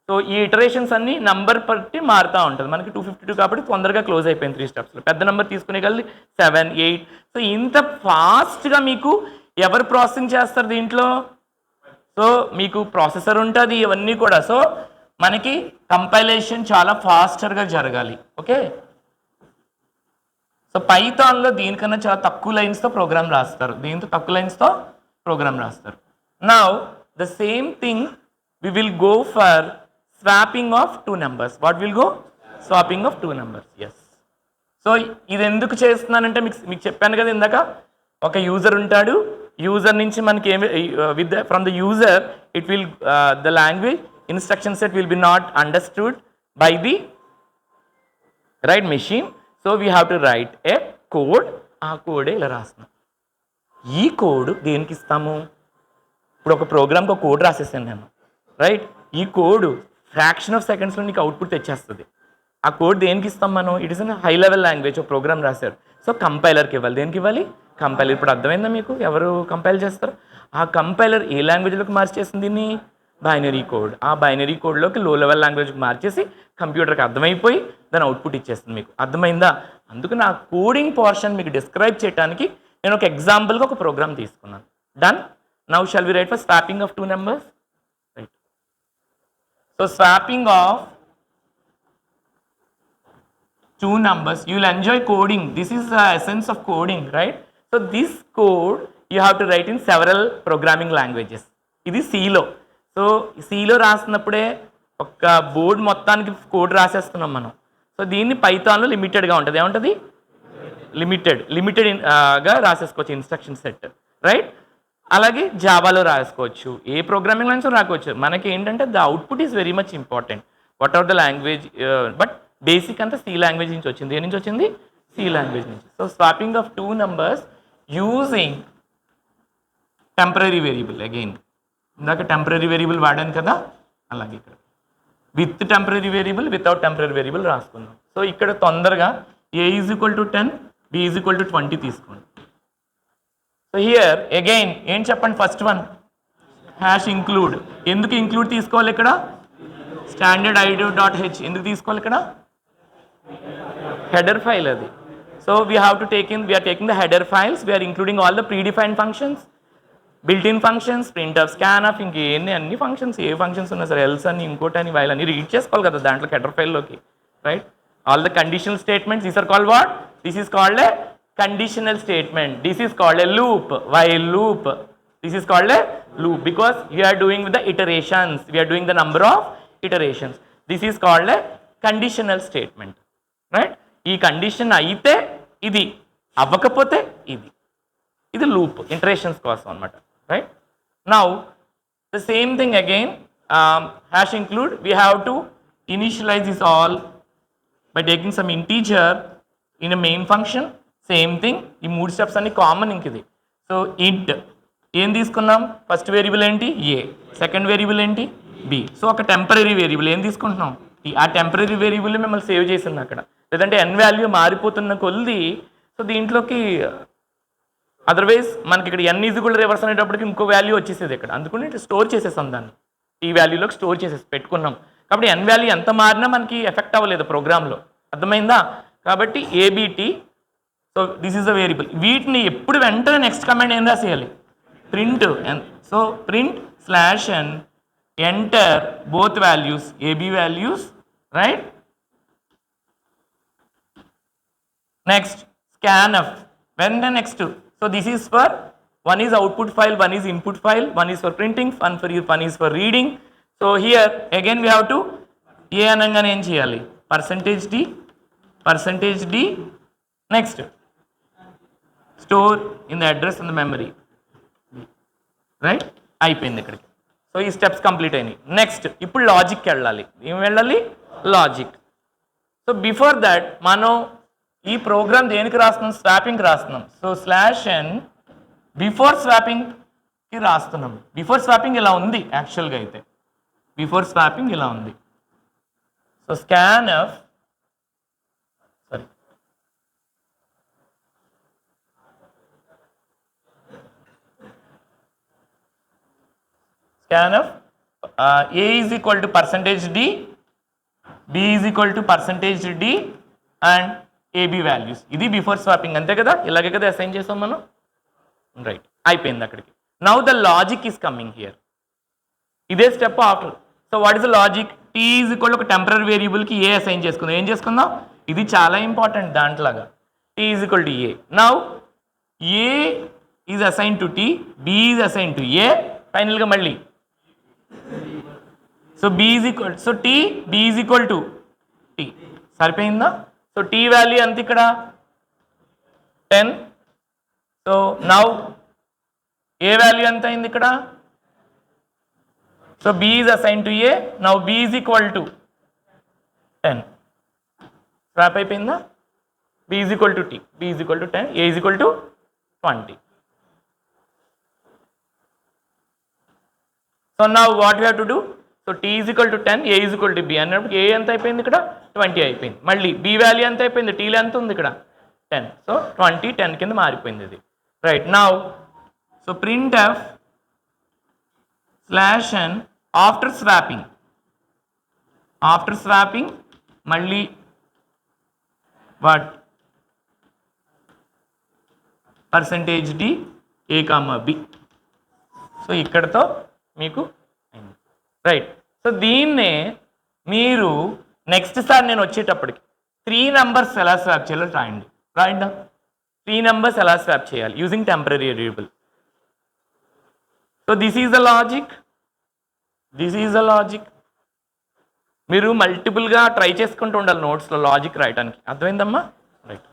సో ఈ ఇటరేషన్స్ అన్ని నంబర్ బట్టి మారుతూ ఉంటుంది. మనకి 252 కాబట్టి తొందరగా క్లోజ్ అయిపోయింది 3 స్టెప్స్లో. పెద్ద నెంబర్ తీసుకునే కలిసి 7, 8. సో ఇంత ఫాస్ట్గా మీకు ఎవరు ప్రాసెసింగ్ చేస్తారు దీంట్లో? సో మీకు ప్రాసెసర్ ఉంటుంది, ఇవన్నీ కూడా. సో మనకి కంపైలేషన్ చాలా ఫాస్టర్గా జరగాలి. ఓకే, సో పైథాన్లో దీనికన్నా చాలా తక్కువ లైన్స్తో ప్రోగ్రామ్ రాస్తారు, దీంతో తక్కువ లైన్స్తో ప్రోగ్రామ్ రాస్తారు. Now the same thing we will go for swapping of 2 numbers. What will go? Swapping of 2 numbers. Yes. So ఇది ఎందుకు చేస్తున్నానంటే మీకు చెప్పాను కదా ఇందాక, ఒక యూజర్ ఉంటాడు, యూజర్ నుంచి మనకి ఏమి with from the user it will the language instruction set will be not understood by the right machine. So we have to right A code. ఆ కోడే ఇలా రాస్తున్నాం. ఈ కోడ్ దేనికి ఇస్తాము? ఇప్పుడు ఒక ప్రోగ్రామ్కి ఒక కోడ్ రాసేసాను నేను, రైట్? ఈ కోడ్ ఫ్రాక్షన్ ఆఫ్ సెకండ్స్లో నీకు అవుట్పుట్ తెచ్చేస్తుంది. ఆ కోడ్ దేనికి ఇస్తాం మనం? It is an high level language, ఒక ప్రోగ్రామ్ రాశారు. సో కంపైలర్కి ఇవ్వాలి. దేనికి ఇవ్వాలి? కంపైలర్. ఇప్పుడు అర్థమైందా మీకు ఎవరు కంపైల్ చేస్తారు? ఆ కంపైలర్ ఏ లాంగ్వేజ్లోకి మార్చేసింది దీన్ని? Binary code. ఆ బైనరీ కోడ్లోకి లో లెవెల్ లాంగ్వేజ్కి మార్చేసి కంప్యూటర్కి అర్థమైపోయి దాని అవుట్పుట్ ఇచ్చేస్తుంది. మీకు అర్థమైందా? అందుకు నా కోడింగ్ పోర్షన్ మీకు డిస్క్రైబ్ చేయడానికి నేను ఒక ఎగ్జాంపుల్గా ఒక ప్రోగ్రామ్ తీసుకున్నాను. Done. Now shall we write for swapping of 2 numbers. Right. So swapping of 2 numbers, you will enjoy coding. This is the essence of coding, right? So this code you have to write in several programming languages. ఇది Cలో. So Cలో రాసినప్పుడే ఒక board మొత్తానికి code రాసేస్తున్నాం మనం. So దీన్ని పైథాన్లో లిమిటెడ్గా ఉంటుంది. ఏముంటుంది? లిమిటెడ్గా రాసేసుకోవచ్చు instruction set, right? అలాగే జావాలో రాసుకోవచ్చు, ఏ ప్రోగ్రామింగ్ లాంగ్వేజ్ రాసుకోవచ్చు. మనకి ఏంటంటే the output is very much important. What are the language, but basic అంతా C లాంగ్వేజ్ నుంచి వచ్చింది. ఏ నుంచి వచ్చింది? C లాంగ్వేజ్ నుంచి. So swapping of 2 numbers using temporary variable. Again ఇందాక టెంపరీ వేరియబుల్ వాడాను కదా, అలాగే ఇక్కడ with temporary variable, without temporary variable రాసుకుందాం. సో ఇక్కడ తొందరగా A is equal to 10, B is equal to 20 తీసుకోండి. సో హియర్ అగైన్ ఏం చెప్పండి? First one hash include. ఎందుకు ఇంక్లూడ్ తీసుకోవాలి ఇక్కడ? స్టాండర్డ్ IDO.h ఎందుకు తీసుకోవాలి ఇక్కడ? హెడర్ ఫైల్ అది. So we are taking the header files, we are including all the predefined functions, built-in functions, printf, scanf, ఇంకేన్ని అన్ని ఫంక్షన్స్, ఏ ఫంక్షన్స్ ఉన్నా సరే ఎల్స్ అని ఇంకోటి అని వైల్ అని రీడ్ చేసుకోవాలి కదా దాంట్లో హెడర్ ఫైల్లోకి, right? All the conditional statements, these are called what? This is called a conditional statement. This is called a loop, while loop. This is called a loop because you are doing with the iterations, we are doing the number of iterations. This is called a conditional statement, right? ఈ condition అయితే ఇది, అవ్వకపోతే ఇది. ఇది loop ఇంటరేషన్స్ కోసం అనమాట, right? Now the same thing again, hash include, we have to initialize this all by taking some integer in a main function. Same thing, ఈ 3 steps అన్ని కామన్ ఇంక ఇది. సో ఇంట్ ఏం తీసుకున్నాం, ఫస్ట్ వేరియబుల్ ఏంటి ఏ, సెకండ్ వేరియబుల్ ఏంటి B. So ఒక టెంపరీ వేరియబుల్ ఏం తీసుకుంటున్నాం టీ. ఆ టెంపరీ వేరియబుల్ మిమ్మల్ని సేవ్ చేసింది అక్కడ, లేదంటే ఎన్ వాల్యూ మారిపోతున్న కొద్ది. సో దీంట్లోకి అదర్వైజ్ మనకి ఇక్కడ ఎన్ ఈజ్ కూడా రివర్స్ అనేటప్పటికి ఇంకో వాల్యూ వచ్చేసేది ఇక్కడ, అందుకని ఇట్లా స్టోర్ చేసేసాం దాన్ని, ఈ వాల్యూలోకి స్టోర్ చేసేసి పెట్టుకున్నాం. కాబట్టి ఎన్ వాల్యూ ఎంత మారినా మనకి ఎఫెక్ట్ అవ్వలేదు ప్రోగ్రాంలో, అర్థమైందా? కాబట్టి a b t, so this is the variable. వీటిని ఎప్పుడు వెంటనే నెక్స్ట్ కమాండ్ ఏం రాసేయాలి, print. So print slash n, enter both values, a b values, right? Next scanf, when the next, so this is for, one is output file, one is input file, one is for printing, one is for reading. So here again we have to a అనగానే ఏం చేయాలి, %d, next store in the address in the memory, right? అయిపోయింది ఇక్కడికి. So ఈ steps complete అయినాయి. Next ఇప్పుడు లాజిక్కి వెళ్ళాలి. ఏం వెళ్ళాలి, లాజిక్. సో బిఫోర్ దట్ మనం ఈ ప్రోగ్రామ్ దేనికి రాస్తున్నాం, స్వాపింగ్కి రాస్తున్నాం. సో స్లాష్ ఎన్ బిఫోర్ స్వాపింగ్కి రాస్తున్నాం. బిఫోర్ స్వాపింగ్ ఇలా ఉంది యాక్చువల్గా అయితే, బిఫోర్ స్వాపింగ్ ఇలా ఉంది. So scanf, sorry, scanf a is equal to %d, b is equal to %d and A B values. ఇది బిఫోర్ స్వాపింగ్, అంతే కదా? ఇలాగే కదా అసైన్ చేసాం మనం, రైట్? అయిపోయింది అక్కడికి. Now the logic is coming here, ఇదే step after. So what is the logic, t is equal ఒక టెంపరీ వేరియబుల్కి ఏ అసైన్ చేసుకుందాం. ఏం చేసుకుందాం, ఇది చాలా ఇంపార్టెంట్ దాంట్లాగా. T is equal to A. Now a is assign to tea, B is assign to a, ఫైనల్గా మళ్ళీ so B is equal, so t B is equal to t, సరిపోయిందా? సో టీ వాల్యూ ఎంత ఇక్కడ 10. So now ఏ value ఎంత అయింది ఇక్కడ, so B is assign to A, now B is equal to 10. Swap అయిపోయిందా? B is equal to tea, B is equal to 10, A is equal to 20. So now what you have to do, so T is equal to 10, A is equal to B అన్నప్పుడు A ఎంత అయిపోయింది ఇక్కడ 20 అయిపోయింది. మళ్ళీ B value ఎంత అయిపోయింది, టీలో ఎంత ఉంది ఇక్కడ 10. సో 20 10 కింద మారిపోయింది ఇది, right? Now so print F slash N after swapping మళ్ళీ what %d a, b. So ఇక్కడతో మీకు అయింది, రైట్? సో దీన్నే మీరు నెక్స్ట్ సార్ నేను వచ్చేటప్పటికి 3 numbers ఎలా స్వాప్ చేయాలో రాయండి. 3 numbers ఎలా స్వాప్ చేయాలి using temporary variable. So this is the logic. మీరు మల్టిపుల్గా ట్రై చేసుకుంటూ ఉండాలి నోట్స్లో లాజిక్ రాయడానికి, అర్థమైందమ్మా? రైట్.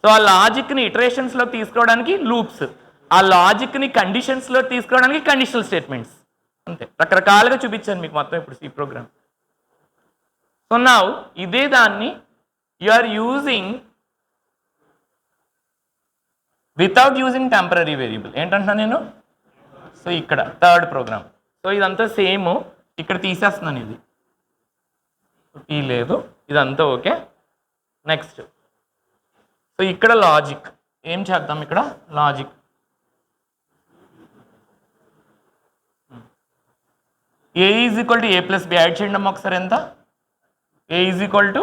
సో ఆ లాజిక్ని ఇటరేషన్స్లో తీసుకోవడానికి లూప్స్, ఆ లాజిక్ని కండిషన్స్లో తీసుకోవడానికి కండిషనల్ స్టేట్మెంట్స్, అంతే. రకరకాలుగా చూపించాను మీకు మొత్తం ఇప్పుడు ఈ ప్రోగ్రామ్. సో నౌ ఇదే దాన్ని you are using without using temporary variable. ఏంటంటున్నా నేను, సో ఇక్కడ థర్డ్ ప్రోగ్రామ్. సో ఇదంతా సేమ్, ఇక్కడ తీసేస్తున్నాను ఇది, ఈ లేదు, ఇదంతా ఓకే. నెక్స్ట్ సో ఇక్కడ లాజిక్ ఏం చేద్దాం, ఇక్కడ logic A is equal to A plus B add చేయండి అమ్మ ఒకసారి. ఎంత, ఏ ఈజ్ ఈక్వల్ టు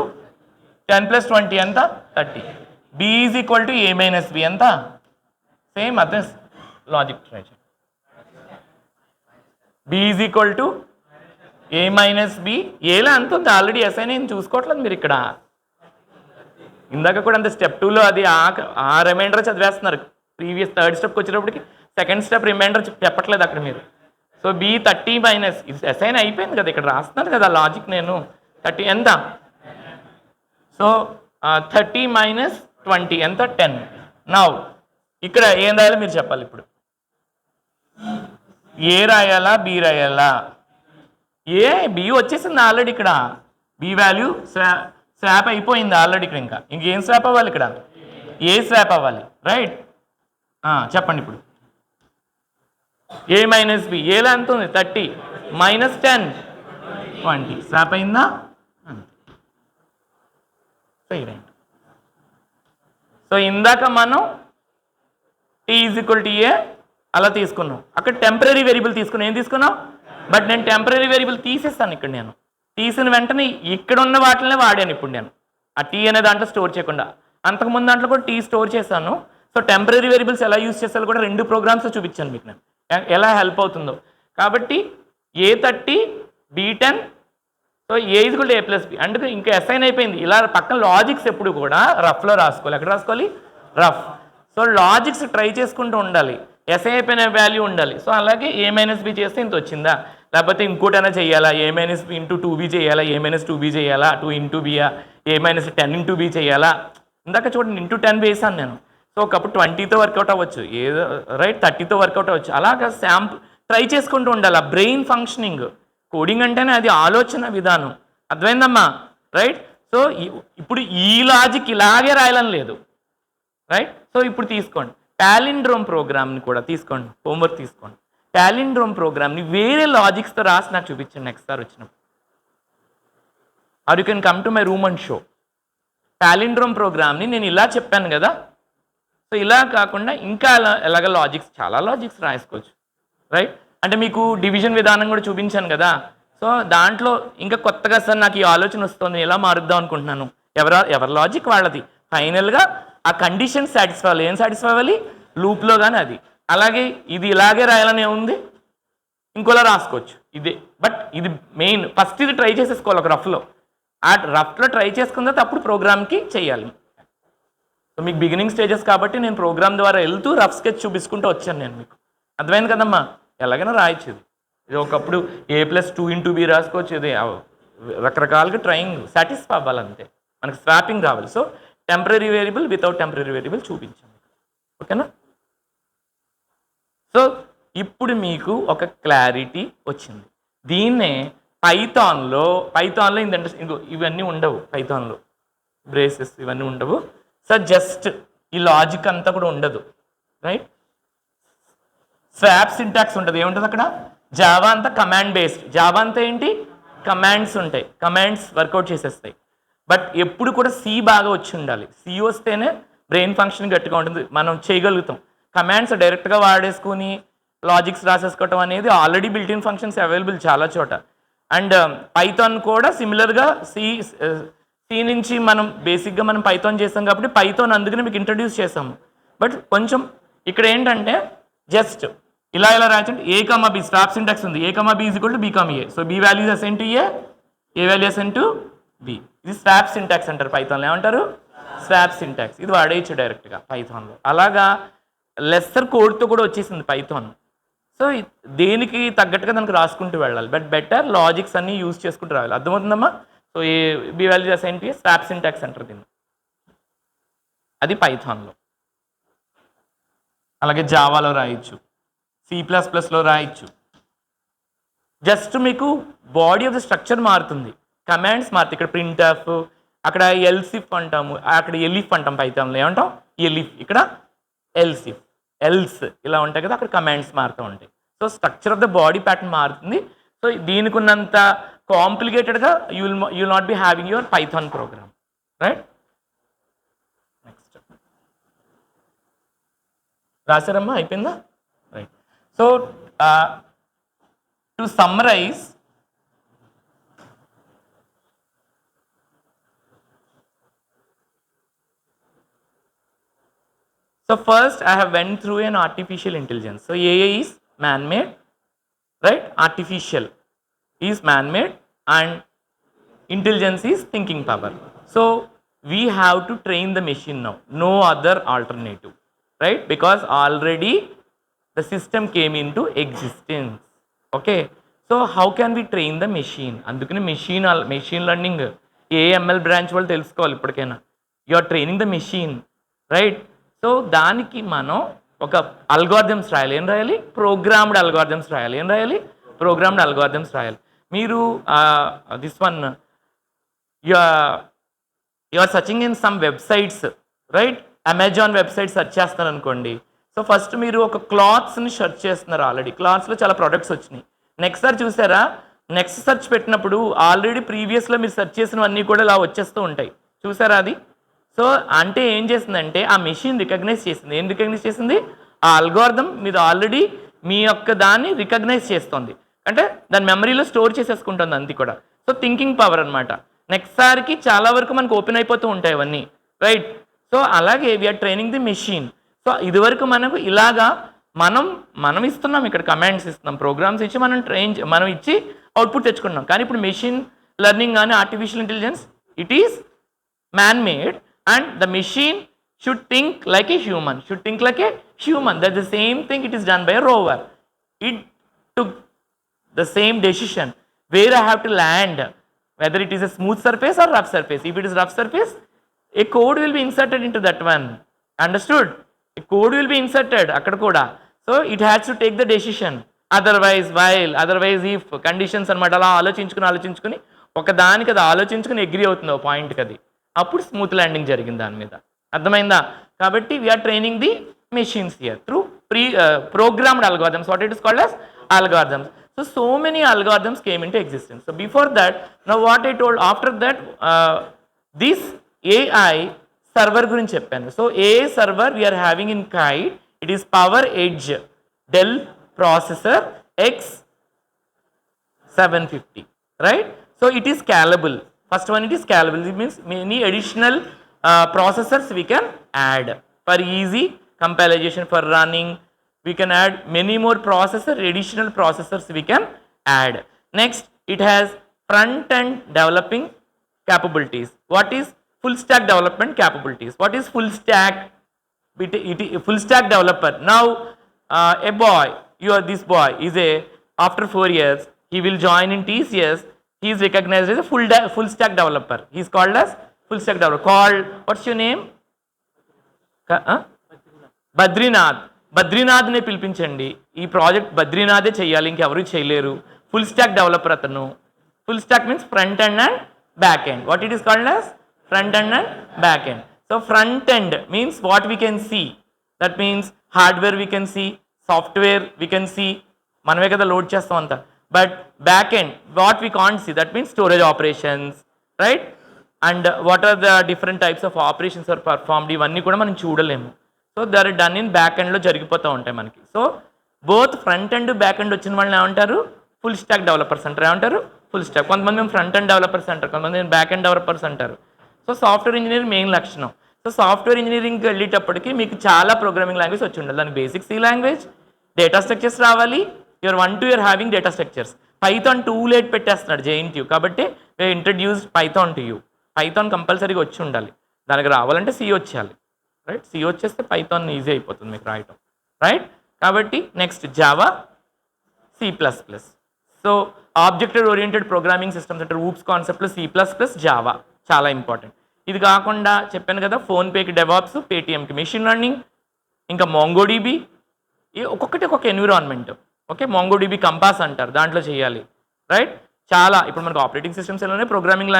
10 + 20 ఎంత 30. B is equal to A minus B ఎంత, సేమ్ అదే లాజిక్ ట్రై చేయండి. B is equal to A minus B, ఏలా అంత ఉంది ఆల్రెడీ అసైన్ అయింది, చూసుకోవట్లేదు మీరు ఇక్కడ. ఇందాక కూడా అంత స్టెప్ 2లో అది ఆ రిమైండర్ చదివేస్తున్నారు. ప్రీవియస్ థర్డ్ స్టెప్కి వచ్చేటప్పటికి సెకండ్ స్టెప్ రిమైండర్ చెప్పట్లేదు అక్కడ మీరు. సో బి 30 మైనస్ ఇది అసైన్ అయిపోయింది కదా, ఇక్కడ రాస్తున్నాను కదా లాజిక్ నేను. 30 ఎంత? సో 30 మైనస్ 20 ఎంత? 10. నౌ ఇక్కడ ఏం రాయాలో మీరు చెప్పాలి ఇప్పుడు. ఏ రాయాలా బి రాయాలా? బి వచ్చేసింది ఆల్రెడీ, ఇక్కడ బి వాల్యూ స్వాప్ అయిపోయింది ఆల్రెడీ. ఇక్కడ ఇంకా ఇంకేం స్వాప్ అవ్వాలి? ఇక్కడ ఏ స్వాప్ అవ్వాలి, రైట్? చెప్పండి ఇప్పుడు. ఏ మైనస్ బి, ఏలా ఎంత ఉంది? 30 మైనస్ 10 20 స్వాప్ అయిందా? సో ఇందాక మనం టీ ఈజ్ ఈక్వల్ టు ఏ అలా తీసుకున్నాం, అక్కడ టెంపరీ వేరియబుల్ తీసుకున్నాం. ఏం తీసుకున్నాం? బట్ నేను టెంపరీ వేరియబుల్ తీసేస్తాను ఇక్కడ. నేను తీసిన వెంటనే ఇక్కడ ఉన్న వాటినే వాడాను ఇప్పుడు నేను, ఆ టీ అనే దాంట్లో స్టోర్ చేయకుండా. అంతకుముందు దాంట్లో కూడా టీ స్టోర్ చేశాను. సో టెంపరీ వేరియబుల్స్ ఎలా యూజ్ చేస్తారో కూడా 2 ప్రోగ్రామ్స్ చూపించాను మీకు నేను, ఎలా హెల్ప్ అవుతుందో. కాబట్టి A30 B10, so A equal to A plus B. అందుకే ఇంకా అసైన్ అయిపోయింది. ఇలా పక్కన లాజిక్స్ ఎప్పుడు కూడా రఫ్లో రాసుకోవాలి. ఎక్కడ రాసుకోవాలి? రఫ్. సో లాజిక్స్ ట్రై చేసుకుంటూ ఉండాలి, ఎస్ఐ అయిపోయిన వాల్యూ ఉండాలి. సో అలాగే ఏ మైనస్ బి చేస్తే ఇంత వచ్చిందా, లేకపోతే ఇంకోటైనా చేయాలా, ఏ మైనస్ బి ఇంటూ 2b చేయాలా, ఏ మైనస్ 2b చేయాలా, 2 ఇంటూ బియా, ఏ మైనస్ 10 ఇంటూ బి చేయాలా. ఇందాక చూడండి ఇంటూ 10 వేసాను నేను. సో ఒకప్పుడు 20తో వర్కౌట్ అవ్వచ్చు, ఏదో రైట్ 30తో వర్కౌట్ అవ్వచ్చు. అలాగా శాంపుల్ ట్రై చేసుకుంటూ ఉండాలి. ఆ బ్రెయిన్ ఫంక్షనింగ్, కోడింగ్ అంటేనే అది ఆలోచన విధానం. అర్థమైందమ్మా, రైట్? సో ఇప్పుడు ఈ లాజిక్ ఇలాగే రాయాలని లేదు, రైట్? సో ఇప్పుడు తీసుకోండి పాలిండ్రోమ్ ప్రోగ్రామ్ని కూడా తీసుకోండి, హోంవర్క్ తీసుకోండి. పాలిండ్రోమ్ ప్రోగ్రామ్ని వేరే లాజిక్స్తో రాసి నాకు చూపించండి నెక్స్ట్ సార్ వచ్చినప్పుడు. Or you can come to my room and show. Palindrome ప్రోగ్రామ్ని నేను ఇలా చెప్పాను కదా, సో ఇలా కాకుండా ఇంకా ఎలాగ లాజిక్స్, చాలా లాజిక్స్ రాసుకోవచ్చు, రైట్? అంటే మీకు డివిజన్ విధానం కూడా చూపించాను కదా. సో దాంట్లో ఇంకా కొత్తగా సార్ నాకు ఈ ఆలోచన వస్తుంది, ఎలా మారుద్దాం అనుకుంటున్నాను. ఎవరి లాజిక్ వాళ్ళది. ఫైనల్గా ఆ కండిషన్ సాటిస్ఫై అవ్వాలి. ఏం సాటిస్ఫై అవ్వాలి? లూప్లో కానీ అది. అలాగే ఇది ఇలాగే రాయాలనే ఉంది, ఇంకోలా రాసుకోవచ్చు ఇదే. బట్ ఇది మెయిన్, ఫస్ట్ ఇది ట్రై చేసేసుకోవాలి ఒక రఫ్లో. ఆ రఫ్లో ట్రై చేసుకున్న తర్వాత అప్పుడు ప్రోగ్రామ్కి చేయాలి. సో మీకు బిగినింగ్ స్టేజెస్ కాబట్టి నేను ప్రోగ్రామ్ ద్వారా వెళ్తూ రఫ్ స్కెచ్ చూపించుకుంటూ వచ్చాను నేను మీకు. అర్థమైంది కదమ్మా? ఎలాగైనా రాయొచ్చు ఇది. ఇది ఒకప్పుడు A+2 ఇంటూ బి రాసుకోవచ్చు. ఇది రకరకాలుగా ట్రయింగ్ సాటిస్ఫై అవ్వాలంతే, మనకు స్వాపింగ్ రావాలి. So temporary variable without temporary variable చూపించాను, ఓకేనా? సో ఇప్పుడు మీకు ఒక క్లారిటీ వచ్చింది. దీన్నే పైథాన్లో ఏంటంటే ఇవన్నీ ఉండవు. పైథాన్లో బ్రేసెస్ ఇవన్నీ ఉండవు. సో జస్ట్ ఈ లాజిక్ అంతా కూడా ఉండదు, రైట్? స్వాప్ సింటాక్స్ ఉంటుంది. ఏముంటుంది అక్కడ? జావా అంతా కమాండ్ బేస్డ్. జావా అంతా ఏంటి? కమాండ్స్ ఉంటాయి, కమాండ్స్ వర్కౌట్ చేసేస్తాయి. బట్ ఎప్పుడు కూడా సి బాగా వచ్చి ఉండాలి. సి వస్తేనే బ్రెయిన్ ఫంక్షన్ గట్టిగా ఉంటుంది, మనం చేయగలుగుతాం. కమాండ్స్ డైరెక్ట్గా వాడేసుకుని లాజిక్స్ రాసేసుకోవటం అనేది ఆల్రెడీ బిల్టిన్ ఫంక్షన్స్ అవైలబుల్ చాలా చోట. అండ్ పైథాన్ కూడా సిమిలర్గా సి నుంచి మనం బేసిక్గా మనం పైథాన్ చేస్తాం కాబట్టి పైథాన్ అందుకనే మీకు ఇంట్రడ్యూస్ చేస్తాము. బట్ కొంచెం ఇక్కడ ఏంటంటే జస్ట్ ఇలా రాయచండి. A, B స్టాప్ సింటాక్స్ ఉంది. A, B is equal to B, A. So B values assign to A value assign to B. ఇది స్వాప్ సింటాక్స్ అంటారు పైథాన్లో. ఏమంటారు? Swap syntax. ఇది వాడేయచ్చు డైరెక్ట్గా పైథాన్లో. అలాగా లెస్సర్ కోడ్తో కూడా వచ్చేసింది పైథాన్. సో దేనికి తగ్గట్టుగా దానికి రాసుకుంటూ వెళ్ళాలి. బట్ బెటర్ లాజిక్స్ అన్నీ యూజ్ చేసుకుంటూ రావాలి. అర్థమవుతుందమ్మా? So B values assign to swap syntax అంటారు దీన్ని. అది పైథాన్లో. అలాగే జావాలో రాయొచ్చు, C++లో రాయొచ్చు. జస్ట్ మీకు బాడీ ఆఫ్ ద స్ట్రక్చర్ మారుతుంది, కమాండ్స్ మారుతాయి. ఇక్కడ ప్రింట్ఎఫ్, అక్కడ ఎల్సిఫ్ అంటాము, అక్కడ ఎలిఫ్ అంటాం పైథాన్లో. ఏమంటాం? ఎలిఫ్. ఇక్కడ ఎల్సిఫ్, ఎల్స్ ఇలా ఉంటాయి కదా, అక్కడ కమాండ్స్ మారుతూ ఉంటాయి. So structure of the body pattern మారుతుంది. సో దీనికి ఉన్నంత కాంప్లికేటెడ్గా you will not be having your Python program, right? Next రాశారమ్మా? అయిపోయిందా? Right. So to summarize, so first I have went through an artificial intelligence. So AI is man-made, right? Artificial is man-made and intelligence is thinking power. So we have to train the machine now, no other alternative, right? Because already the system came into existence. Okay. So how can we train the machine? అందుకని machine learning AML branch వాళ్ళు తెలుసుకోవాలి ఇప్పటికైనా. You are training the machine, right? So దానికి మనం ఒక algorithms రాయాలి. ఏం రాయాలి? ప్రోగ్రామ్డ్ అల్గోరిథమ్స్ రాయాలి. ఏం రాయాలి? ప్రోగ్రామ్డ్ అల్గోరిథమ్స్ రాయాలి. మీరు this one you are searching in some websites, right? Amazon website search చేస్తారు అనుకోండి. సో ఫస్ట్ మీరు ఒక క్లాత్స్ని సెర్చ్ చేస్తున్నారు. ఆల్రెడీ క్లాత్స్లో చాలా ప్రొడక్ట్స్ వచ్చినాయి. నెక్స్ట్ సార్ చూసారా, నెక్స్ట్ సెర్చ్ పెట్టినప్పుడు ఆల్రెడీ ప్రీవియస్లో మీరు సెర్చ్ చేసినవన్నీ కూడా ఇలా వచ్చేస్తూ ఉంటాయి. చూసారా అది? సో అంటే ఏం చేసిందంటే ఆ మెషిన్ రికగ్నైజ్ చేసింది. ఏం రికగ్నైజ్ చేసింది? ఆ అల్గోరిథం మీద ఆల్రెడీ మీ యొక్క దాన్ని రికగ్నైజ్ చేస్తుంది. అంటే దాని మెమరీలో స్టోర్ చేసేసుకుంటుంది అంది కూడా. సో థింకింగ్ పవర్ అనమాట. నెక్స్ట్ సారికి చాలా వరకు మనకు ఓపెన్ అయిపోతూ ఉంటాయి అవన్నీ, రైట్? సో అలాగే we are training the machine. So ఇదివరకు మనకు ఇలాగా మనం ఇస్తున్నాం, ఇక్కడ కమాండ్స్ ఇస్తున్నాం, ప్రోగ్రామ్స్ ఇచ్చి మనం ఇచ్చి అవుట్పుట్ తెచ్చుకున్నాం. కానీ ఇప్పుడు మెషిన్ లెర్నింగ్ కానీ artificial intelligence it is man made and the machine should think like a human, that's the same thing it is done by a rover. It took the same decision where I have to land, whether it is a smooth surface or rough surface. If it is rough surface, a code will be inserted into that one, understood? A code will be inserted akkada kuda. So it has to take the decision, otherwise if conditions anamata ala ఆలోచించుకుని ఒక దానికి అది ఆలోచించుకుని agree అవుతుంది పాయింట్కి, అది అప్పుడు smooth landing జరిగింది దాని మీద. అర్థమైందా? కాబట్టి we are training the machines here through programmed algorithms. What it is called as algorithms. So many algorithms came into existence. So before that, now what I told, after that this AI server గురించి చెప్పాను. So AI server we are having in Kite. It is Power Edge Dell processor X750, right? So it is scalable. First one, it is scalable. It means many additional processors we can add for easy compilation, for running. We can add many more additional processors we can add. Next, it has front-end developing capabilities. What is full stack development capabilities? What is full stack? Full stack developer. Now, this boy is after 4 years, he will join in TCS. He is recognized as a full stack developer. He is called as full stack developer. What's your name? బద్రీనాథ్ని పిలిపించండి. ఈ project బద్రీనాథే చేయాలి, ఇంకెవరు చేయలేరు. Full stack developer అతను. Full stack means front end and back end. What it is called as front end and back end. So front end means what we can see, that means hardware we can see, software we can see, మనమే కదా load చేస్తాం అంతా. But back end what we can't see, that means storage operations, right? And what are the different types of operations are performed, ఇవన్నీ కూడా మనం చూడలేము. So they are done in back ఎండ్లో జరిగిపోతూ ఉంటాయి మనకి. So both front end back end వచ్చిన వాళ్ళని ఏమంటారు? ఫుల్ స్టాక్ డెవలపర్స్ అంటారు. ఏమంటారు? Full stack. కొంతమంది మేము ఫ్రంట్ ఎండ్ డెవలపర్స్ అంటారు, కొంతమంది బ్యాక్ ఎండ్ డెవలపర్స్ అంటారు. సో సాఫ్ట్వేర్ ఇంజనీరింగ్ మెయిన్ లక్షణం. సో సాఫ్ట్వేర్ ఇంజనీరింగ్కి వెళ్ళేటప్పటికి మీకు చాలా ప్రోగ్రామింగ్ లాంగ్వేజ్ వచ్చి ఉండాలి. దానికి basic C language, data structures రావాలి. You are 1 to you're having data structures. Python too late పెట్టేస్తున్నాడు JNTU, కాబట్టి introduced Python to you. Python కంపల్సరీగా వచ్చి ఉండాలి. దానికి రావాలంటే సి వచ్చేయాలి, రైట్? సి వచ్చేస్తే పైథాన్ ఈజీ అయిపోతుంది మీకు రాయటం, రైట్? కాబట్టి next Java, C++. So object oriented programming systems అంటే ఊప్స్ కాన్సెప్ట్లో C++, జావా చాలా ఇంపార్టెంట్. ఇది కాకుండా చెప్పాను కదా, ఫోన్పేకి డెవాప్స్, పేటిఎంకి మెషిన్ లెర్నింగ్, ఇంకా మోంగోడిబి, ఒక్కొక్కటి ఒక్కొక్క ఎన్విరాన్మెంట్. ఓకే, మోంగోడిబి కంపాస్ అంటారు, దాంట్లో చేయాలి, రైట్? చాలా ఇప్పుడు మనకు ఆపరేటింగ్ సిస్టమ్స్ ఎలానే ప్రోగ్రామింగ్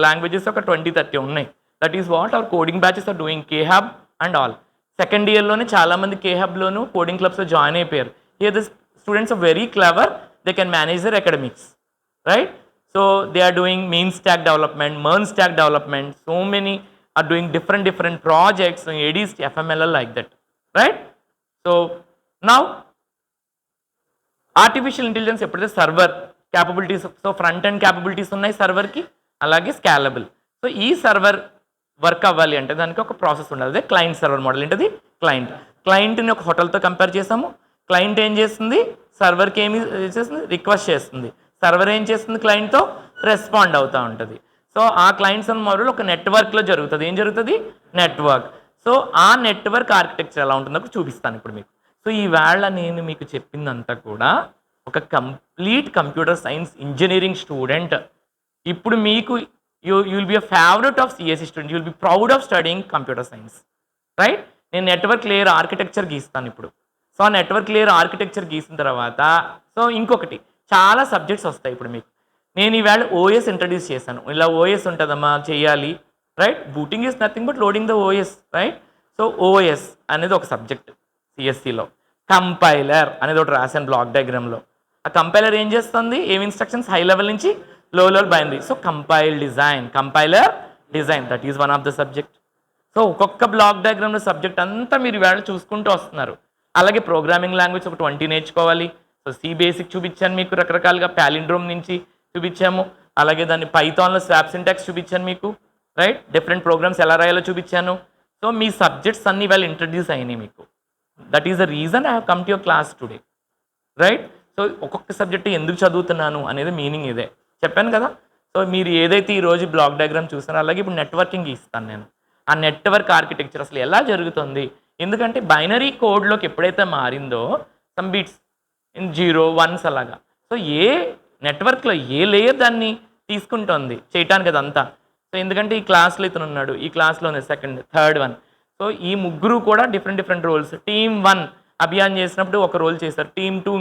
లాంగ్వేజెస్ ఒక 20-30 ఉన్నాయి. That is what our coding batches are doing, KHub and all. Second ఇయర్లోనే చాలామంది కేహబ్లోను కోడింగ్ క్లబ్స్లో జాయిన్ అయిపోయారు. Here the students are very clever, they can manage their academics, right? So they are doing mean stack development, MERN stack development. So many are doing different projects in ADS, FMLL like that, right? So now artificial intelligence ఎప్పుడైతే server capabilities, so front end capabilities ఉన్నాయి సర్వర్కి, అలాగే స్కాలబుల్. So ఈ server work అవ్వాలి అంటే దానికి ఒక process ఉండాలి. అదే క్లయింట్ సర్వర్ మోడల్. ఏంటది? క్లయింట్ని ఒక హోటల్తో కంపేర్ చేసాము. క్లయింట్ ఏం చేస్తుంది? సర్వర్కి ఏమి చేస్తుంది? రిక్వెస్ట్ చేస్తుంది. సర్వర్ ఏం చేస్తుంది? క్లయింట్తో రెస్పాండ్ అవుతూ ఉంటుంది. సో ఆ క్లయింట్స్ అన్న మోడల్ ఒక నెట్వర్క్లో జరుగుతుంది. ఏం జరుగుతుంది? నెట్వర్క్. సో ఆ నెట్వర్క్ ఆర్కిటెక్చర్ ఎలా ఉంటుందో చూపిస్తాను ఇప్పుడు మీకు. సో ఈవేళ నేను మీకు చెప్పిందంతా కూడా ఒక complete computer science engineering student ఇప్పుడు మీకు you will be a favourite of CSC student, you will be proud of studying computer science, right? నేను నెట్వర్క్ లేయర్ ఆర్కిటెక్చర్ గీస్తాను ఇప్పుడు. సో ఆ నెట్వర్క్ లేయర్ ఆర్కిటెక్చర్ గీసిన తర్వాత సో ఇంకొకటి చాలా సబ్జెక్ట్స్ వస్తాయి ఇప్పుడు మీకు. నేను ఈవేళ ఓఎస్ ఇంట్రడ్యూస్ చేశాను. ఇలా ఓఎస్ ఉంటుందమ్మా చేయాలి, right? Booting is nothing but loading the OS, right? So OS అనేది ఒక సబ్జెక్ట్ సిఎస్సిలో. కంపైలర్ అనేది ఒకటి రాశాను బ్లాక్ డయాగ్రామ్లో. ఆ కంపైలర్ ఏం చేస్తుంది, ఏం ఇన్స్ట్రక్షన్స్ హై లెవెల్ నుంచి లో level binary. So compile design, compiler design, that is one of the subject. So ఒక్కొక్క బ్లాక్ డయాగ్రామ్లో సబ్జెక్ట్ అంతా మీరు వేళ చూసుకుంటూ వస్తున్నారు. అలాగే ప్రోగ్రామింగ్ లాంగ్వేజ్ ఒక 20 నేర్చుకోవాలి. సో సి బేసిక్ చూపించాను మీకు రకరకాలుగా, ప్యాలిండ్రోమ్ నుంచి చూపించాము. అలాగే దాన్ని పైథాన్లో స్వాప్ సింటాక్స్ చూపించాను మీకు, రైట్? డిఫరెంట్ ప్రోగ్రామ్స్ ఎలా రాయాలో చూపించాను. సో మీ సబ్జెక్ట్స్ అన్ని వేళ ఇంట్రడ్యూస్ అయినాయి మీకు. That is the reason I have come to your class today, right? So ఒక్కొక్క సబ్జెక్ట్ ఎందుకు చదువుతున్నాను అనేది మీనింగ్ ఇదే చెప్పాను కదా. సో మీరు ఏదైతే ఈరోజు బ్లాక్ డయాగ్రామ్ చూస్తారో అలాగే ఇప్పుడు నెట్వర్కింగ్ ఇస్తాను నేను. ఆ నెట్వర్క్ ఆర్కిటెక్చర్ అసలు ఎలా జరుగుతుంది, ఎందుకంటే బైనరీ కోడ్లోకి ఎప్పుడైతే మారిందో సమ్ బిట్స్ ఇన్ 0 1s అలాగా. సో ఏ నెట్వర్క్లో ఏ లేయర్ దాన్ని తీసుకుంటుంది చేయటానికి అదంతా. సో ఎందుకంటే ఈ క్లాస్లో ఇతను ఉన్నాడు, ఈ క్లాస్లోనే సెకండ్ థర్డ్ వన్. సో ఈ ముగ్గురు కూడా డిఫరెంట్ రోల్స్. టీమ్ 1 అభియాన్ చేసినప్పుడు ఒక రోల్ చేస్తారు, టీమ్ 2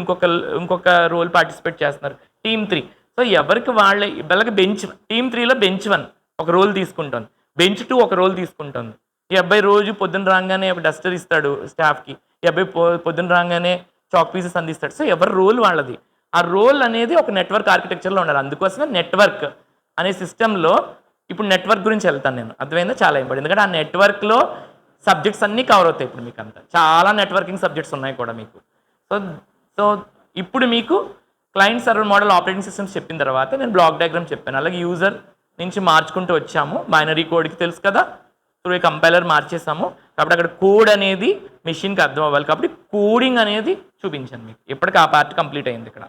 ఇంకొక రోల్ పార్టిసిపేట్ చేస్తున్నారు, టీమ్ 3. సో ఎవరికి వాళ్ళకి బెంచ్, టీమ్ 3లో బెంచ్ 1 ఒక రోల్ తీసుకుంటుంది, బెంచ్ 2 ఒక రోల్ తీసుకుంటుంది. ఈ అబ్బాయి రోజు పొద్దున్న రాగానే ఒక డస్టర్ ఇస్తాడు స్టాఫ్కి, ఈ అబ్బాయి పొద్దున్న రాగానే చాక్ పీసెస్ అందిస్తాడు. సో ఎవరి రోల్ వాళ్ళది. ఆ రోల్ అనేది ఒక నెట్వర్క్ ఆర్కిటెక్చర్లో ఉండాలి. అందుకోసమే నెట్వర్క్ అనే సిస్టంలో ఇప్పుడు నెట్వర్క్ గురించి వెళ్తాను నేను. అర్థమైందా? చాలా ఇంపార్టెంట్. ఎందుకంటే ఆ నెట్వర్క్లో సబ్జెక్ట్స్ అన్నీ కవర్ అవుతాయి ఇప్పుడు మీకు అంతా. చాలా నెట్వర్కింగ్ సబ్జెక్ట్స్ ఉన్నాయి కూడా మీకు. సో సో ఇప్పుడు మీకు client server model operating systems చెప్పిన తర్వాత నేను బ్లాక్ డయాగ్రామ్ చెప్పాను. అలాగే యూజర్ నుంచి మార్చుకుంటూ వచ్చాము. బైనరీ కోడ్కి తెలుసు కదా, త్రూ కంపైలర్ మార్చేసాము. కాబట్టి అక్కడ కోడ్ అనేది మెషిన్కి అర్థం అవ్వాలి కాబట్టి కోడింగ్ అనేది చూపించాను మీకు. ఇప్పటికి ఆ పార్ట్ కంప్లీట్ అయింది ఇక్కడ.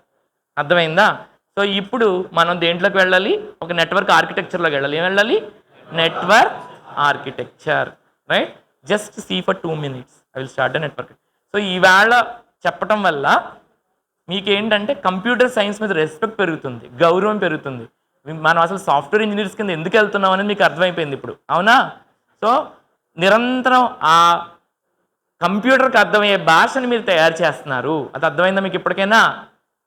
అర్థమైందా? సో ఇప్పుడు మనం దేంట్లోకి వెళ్ళాలి, ఒక నెట్వర్క్ ఆర్కిటెక్చర్లోకి వెళ్ళాలి. ఏం వెళ్ళాలి? Network architecture, right? Just see for 2 minutes I will start the network. So ఈవేళ చెప్పటం వల్ల మీకేంటంటే కంప్యూటర్ సైన్స్ మీద రెస్పెక్ట్ పెరుగుతుంది, గౌరవం పెరుగుతుంది. మనం అసలు సాఫ్ట్వేర్ ఇంజనీర్స్ కింద ఎందుకు వెళ్తున్నాం అనేది మీకు అర్థమైపోయింది ఇప్పుడు, అవునా? సో నిరంతరం ఆ కంప్యూటర్కి అర్థమయ్యే భాషను మీరు తయారు చేస్తున్నారు. అది అర్థమైందా మీకు ఇప్పటికైనా?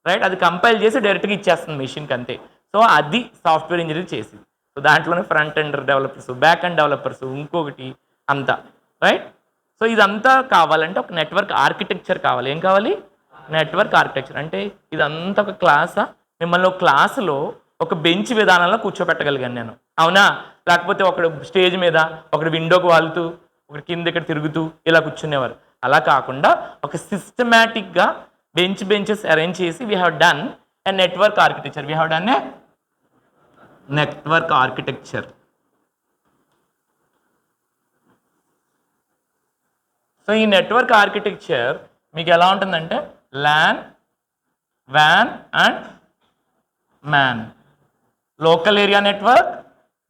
రైట్? అది కంపైల్ చేసి డైరెక్ట్గా ఇచ్చేస్తుంది మెషిన్కి అంతే. సో అది సాఫ్ట్వేర్ ఇంజనీర్ చేసింది. సో దాంట్లోనే front end developers, back end developers, ఇంకొకటి అంతా, రైట్? సో ఇదంతా కావాలంటే ఒక నెట్వర్క్ ఆర్కిటెక్చర్ కావాలి. ఏం కావాలి? Network architecture. అంటే ఇదంతా ఒక క్లాసా? మిమ్మల్ని ఒక క్లాసులో ఒక బెంచ్ విధానంలో కూర్చోబెట్టగలిగాను నేను, అవునా? లేకపోతే ఒకడు స్టేజ్ మీద, ఒకడు విండోకి వాలుతూ, ఒకటి కింద ఇక్కడ తిరుగుతూ ఇలా కూర్చునేవారు. అలా కాకుండా ఒక సిస్టమేటిక్గా బెంచెస్ అరేంజ్ చేసి we have done a network architecture. We have done a network architecture. So ఈ నెట్వర్క్ ఆర్కిటెక్చర్ మీకు ఎలా ఉంటుందంటే ల్యాన్, వ్యాన్ and MAN. Local area network,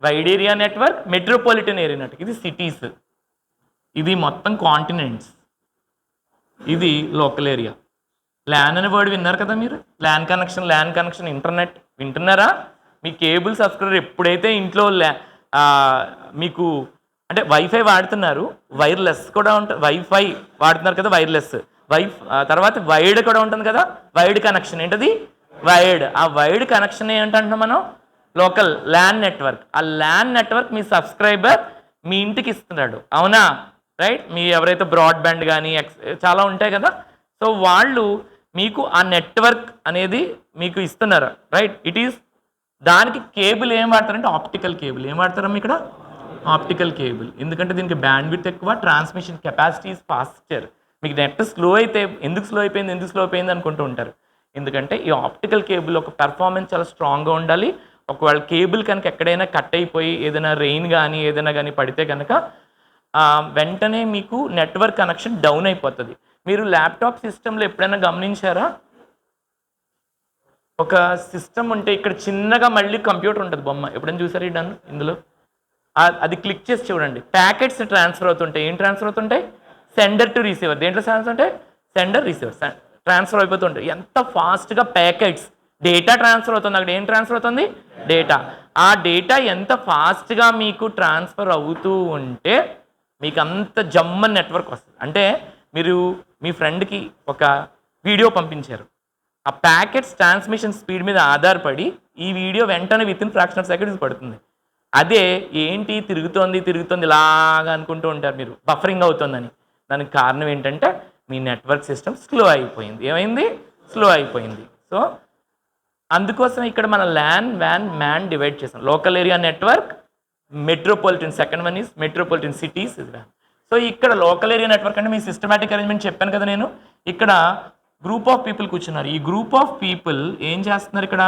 wide area network, metropolitan area network. ఇది సిటీస్, ఇది మొత్తం కాంటినెంట్స్, ఇది లోకల్ ఏరియా. ల్యాన్ అనే వర్డ్ విన్నారు కదా మీరు, ల్యాన్ కనెక్షన్, ఇంటర్నెట్ వింటున్నారా? మీ కేబుల్ సబ్స్క్రైబర్ ఎప్పుడైతే ఇంట్లో మీకు అంటే వైఫై వాడుతున్నారు, వైర్లెస్ కూడా ఉంటుంది. వైఫై వాడుతున్నారు కదా, వైర్లెస్. తర్వాత వైడ్ కూడా ఉంటుంది కదా, వైడ్ కనెక్షన్. ఏంటది? వైడ్. ఆ వైడ్ కనెక్షన్ ఏంటంటే మనం లోకల్ ల్యాన్ నెట్వర్క్. ఆ ల్యాన్ నెట్వర్క్ మీ సబ్స్క్రైబర్ మీ ఇంటికి ఇస్తున్నాడు, అవునా? రైట్? మీ ఎవరైతే బ్రాడ్బ్యాండ్ కానీ చాలా ఉంటాయి కదా, సో వాళ్ళు మీకు ఆ నెట్వర్క్ అనేది మీకు ఇస్తున్నారు, రైట్? ఇట్ ఈస్ దానికి కేబుల్ ఏం వాడతారంటే ఆప్టికల్ కేబుల్. ఏం వాడతారమ్మా ఇక్కడ? Optical cable. ఎందుకంటే దీనికి బ్యాండ్విడ్త్ ఎక్కువ, ట్రాన్స్మిషన్ కెపాసిటీ ఈజ్ ఫాస్టర్. మీకు నెట్ స్లో అయితే ఎందుకు స్లో అయిపోయింది అనుకుంటూ ఉంటారు. ఎందుకంటే ఈ ఆప్టికల్ కేబుల్ ఒక పెర్ఫార్మెన్స్ చాలా స్ట్రాంగ్గా ఉండాలి. ఒకవేళ కేబుల్ కనుక ఎక్కడైనా కట్ అయిపోయి ఏదైనా రెయిన్ కానీ ఏదైనా కానీ పడితే కనుక వెంటనే మీకు నెట్వర్క్ కనెక్షన్ డౌన్ అయిపోతుంది. మీరు ల్యాప్టాప్ సిస్టంలో ఎప్పుడైనా గమనించారా? ఒక సిస్టమ్ ఉంటే ఇక్కడ చిన్నగా మళ్ళీ కంప్యూటర్ ఉంటుంది బొమ్మ, ఎప్పుడైనా చూసారు? ఇందులో అది క్లిక్ చేసి చూడండి. ప్యాకెట్స్ ట్రాన్స్ఫర్ అవుతుంటాయి. ఏం ట్రాన్స్ఫర్ అవుతుంటాయి? Sender to receiver. దేంట్లో ట్రాన్స్ఫర్ ఉంటాయి? Sender receiver. ట్రాన్స్ఫర్ అయిపోతుంటాయి. ఎంత ఫాస్ట్గా ప్యాకెట్స్ డేటా ట్రాన్స్ఫర్ అవుతుంది. అక్కడ ఏం ట్రాన్స్ఫర్ అవుతుంది? డేటా. ఆ డేటా ఎంత ఫాస్ట్గా మీకు ట్రాన్స్ఫర్ అవుతూ ఉంటే మీకు అంత జమ్మన్ నెట్వర్క్ వస్తుంది. అంటే మీరు మీ ఫ్రెండ్కి ఒక వీడియో పంపించారు, ఆ ప్యాకెట్స్ ట్రాన్స్మిషన్ స్పీడ్ మీద ఆధారపడి ఈ వీడియో వెంటనే with in fraction of seconds పడుతుంది. అదే ఏంటి తిరుగుతోంది ఇలాగా అనుకుంటూ ఉంటారు మీరు, బఫరింగ్ అవుతుందని. దానికి కారణం ఏంటంటే మీ నెట్వర్క్ సిస్టమ్ స్లో అయిపోయింది. ఏమైంది? స్లో అయిపోయింది. సో అందుకోసం ఇక్కడ మన ల్యాన్ వ్యాన్ మ్యాన్ డివైడ్ చేసాం. Local area network, metropolitan, second one is metropolitan cities. So ఇక్కడ లోకల్ ఏరియా నెట్వర్క్ అంటే మీ సిస్టమాటిక్ అరేంజ్మెంట్ చెప్పాను కదా నేను. ఇక్కడ గ్రూప్ ఆఫ్ పీపుల్ కూర్చున్నారు. ఈ గ్రూప్ ఆఫ్ పీపుల్ ఏం చేస్తున్నారు? ఇక్కడ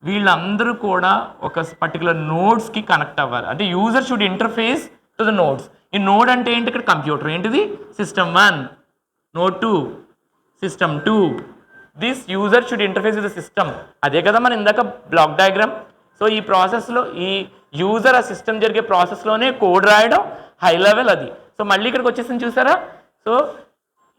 వీళ్ళందరూ కూడా ఒక పర్టికులర్ నోడ్స్కి కనెక్ట్ అవ్వాలి. అంటే user should interface to the nodes. ఈ నోడ్ అంటే ఏంటి? ఇక్కడ కంప్యూటర్. ఏంటిది? System 1, node 2, system 2. This user should interface with the system. అదే కదా మన ఇందాక బ్లాక్ డయాగ్రామ్. సో ఈ ప్రాసెస్లో ఈ యూజర్ ఆ సిస్టమ్ జరిగే ప్రాసెస్లోనే కోడ్ రాయడం హై లెవెల్ అది. సో మళ్ళీ ఇక్కడికి వచ్చేసింది చూసారా? సో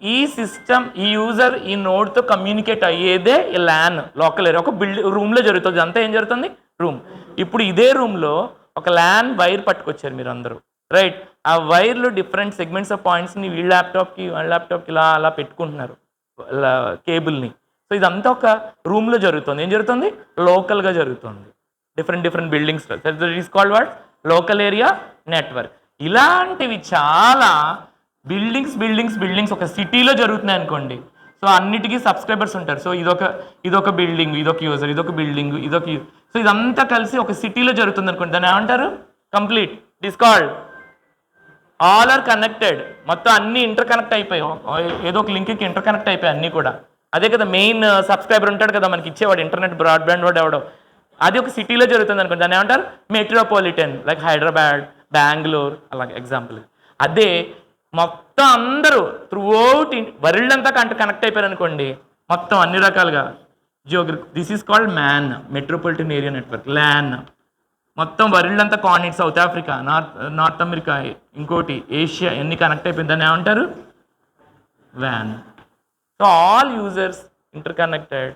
ఈ సిస్టమ్, ఈ యూజర్ ఈ నోడ్తో కమ్యూనికేట్ అయ్యేదే ఈ ల్యాన్ లోకల్ ఏరియా. ఒక రూమ్లో జరుగుతుంది. అంతా ఏం జరుగుతుంది? రూమ్. ఇప్పుడు ఇదే రూమ్లో ఒక ల్యాన్ వైర్ పట్టుకొచ్చారు మీరు అందరూ, రైట్? ఆ వైర్లు డిఫరెంట్ సెగ్మెంట్స్ ఆఫ్ పాయింట్స్ని వీళ్ళ ల్యాప్టాప్కి వాళ్ళ ల్యాప్టాప్కి ఇలా అలా పెట్టుకుంటున్నారు కేబుల్ని. సో ఇదంతా ఒక రూమ్లో జరుగుతుంది. ఏం జరుగుతుంది? లోకల్గా జరుగుతుంది. Different buildings. It is called what? Local area network. ఇలాంటివి చాలా బిల్డింగ్స్ ఒక సిటీలో జరుగుతున్నాయి అనుకోండి. సో అన్నిటికీ సబ్స్క్రైబర్స్ ఉంటారు. సో ఇదొక బిల్డింగ్, ఇదొక యూజర్, ఇదొక బిల్డింగ్, సో ఇదంతా కలిసి ఒక సిటీలో జరుగుతుంది అనుకోండి. దాన్ని ఏమంటారు? Complete. It is called all are connected. మొత్తం అన్ని ఇంటర్ కనెక్ట్ అయిపోయాయి. ఏదో ఒక లింక్కి ఇంటర్ కనెక్ట్ అయిపోయాయి అన్నీ కూడా. అదే కదా మెయిన్ సబ్స్క్రైబర్ ఉంటాడు కదా మనకి ఇచ్చేవాడు, ఇంటర్నెట్ బ్రాడ్బ్యాండ్ వాడు ఎవడో. అది ఒక సిటీలో జరుగుతుంది అనుకోండి. దాన్ని ఏమంటారు? మెట్రోపాలిటన్. లైక్ హైదరాబాద్, బెంగళూరు అలాగే ఎగ్జాంపుల్. అదే మొత్తం అందరూ త్రూఅవుట్ వరల్డ్ అంతా కనెక్ట్ అయిపోయారు అనుకోండి, మొత్తం అన్ని రకాలుగా this is called MAN, metropolitan area network. LAN మొత్తం వరల్డ్ అంతా continent, South Africa, North America, ఇంకోటి ఏషియా, ఎన్ని కనెక్ట్ అయిపోయింది. దాన్ని ఏమంటారు? వ్యాన్. So all users interconnected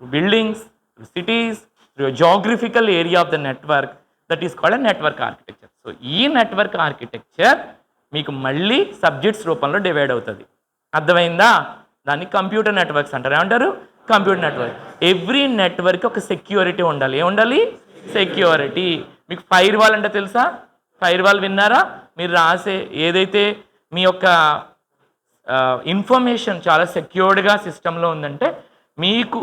buildings, cities, geographical area of the network, that is called a network architecture. So ఈ network architecture మీకు మళ్ళీ సబ్జెక్ట్స్ రూపంలో డివైడ్ అవుతుంది. అర్థమైందా? దాన్ని కంప్యూటర్ నెట్వర్క్స్ అంటారు. ఏమంటారు? Computer network. ఎవ్రీ నెట్వర్క్ ఒక సెక్యూరిటీ ఉండాలి. ఏముండాలి? సెక్యూరిటీ. మీకు ఫైర్ వాల్ అంటే తెలుసా? ఫైర్ వాల్ విన్నారా? మీరు రాసే ఏదైతే మీ యొక్క ఇన్ఫర్మేషన్ చాలా సెక్యూర్డ్గా సిస్టంలో ఉందంటే మీకు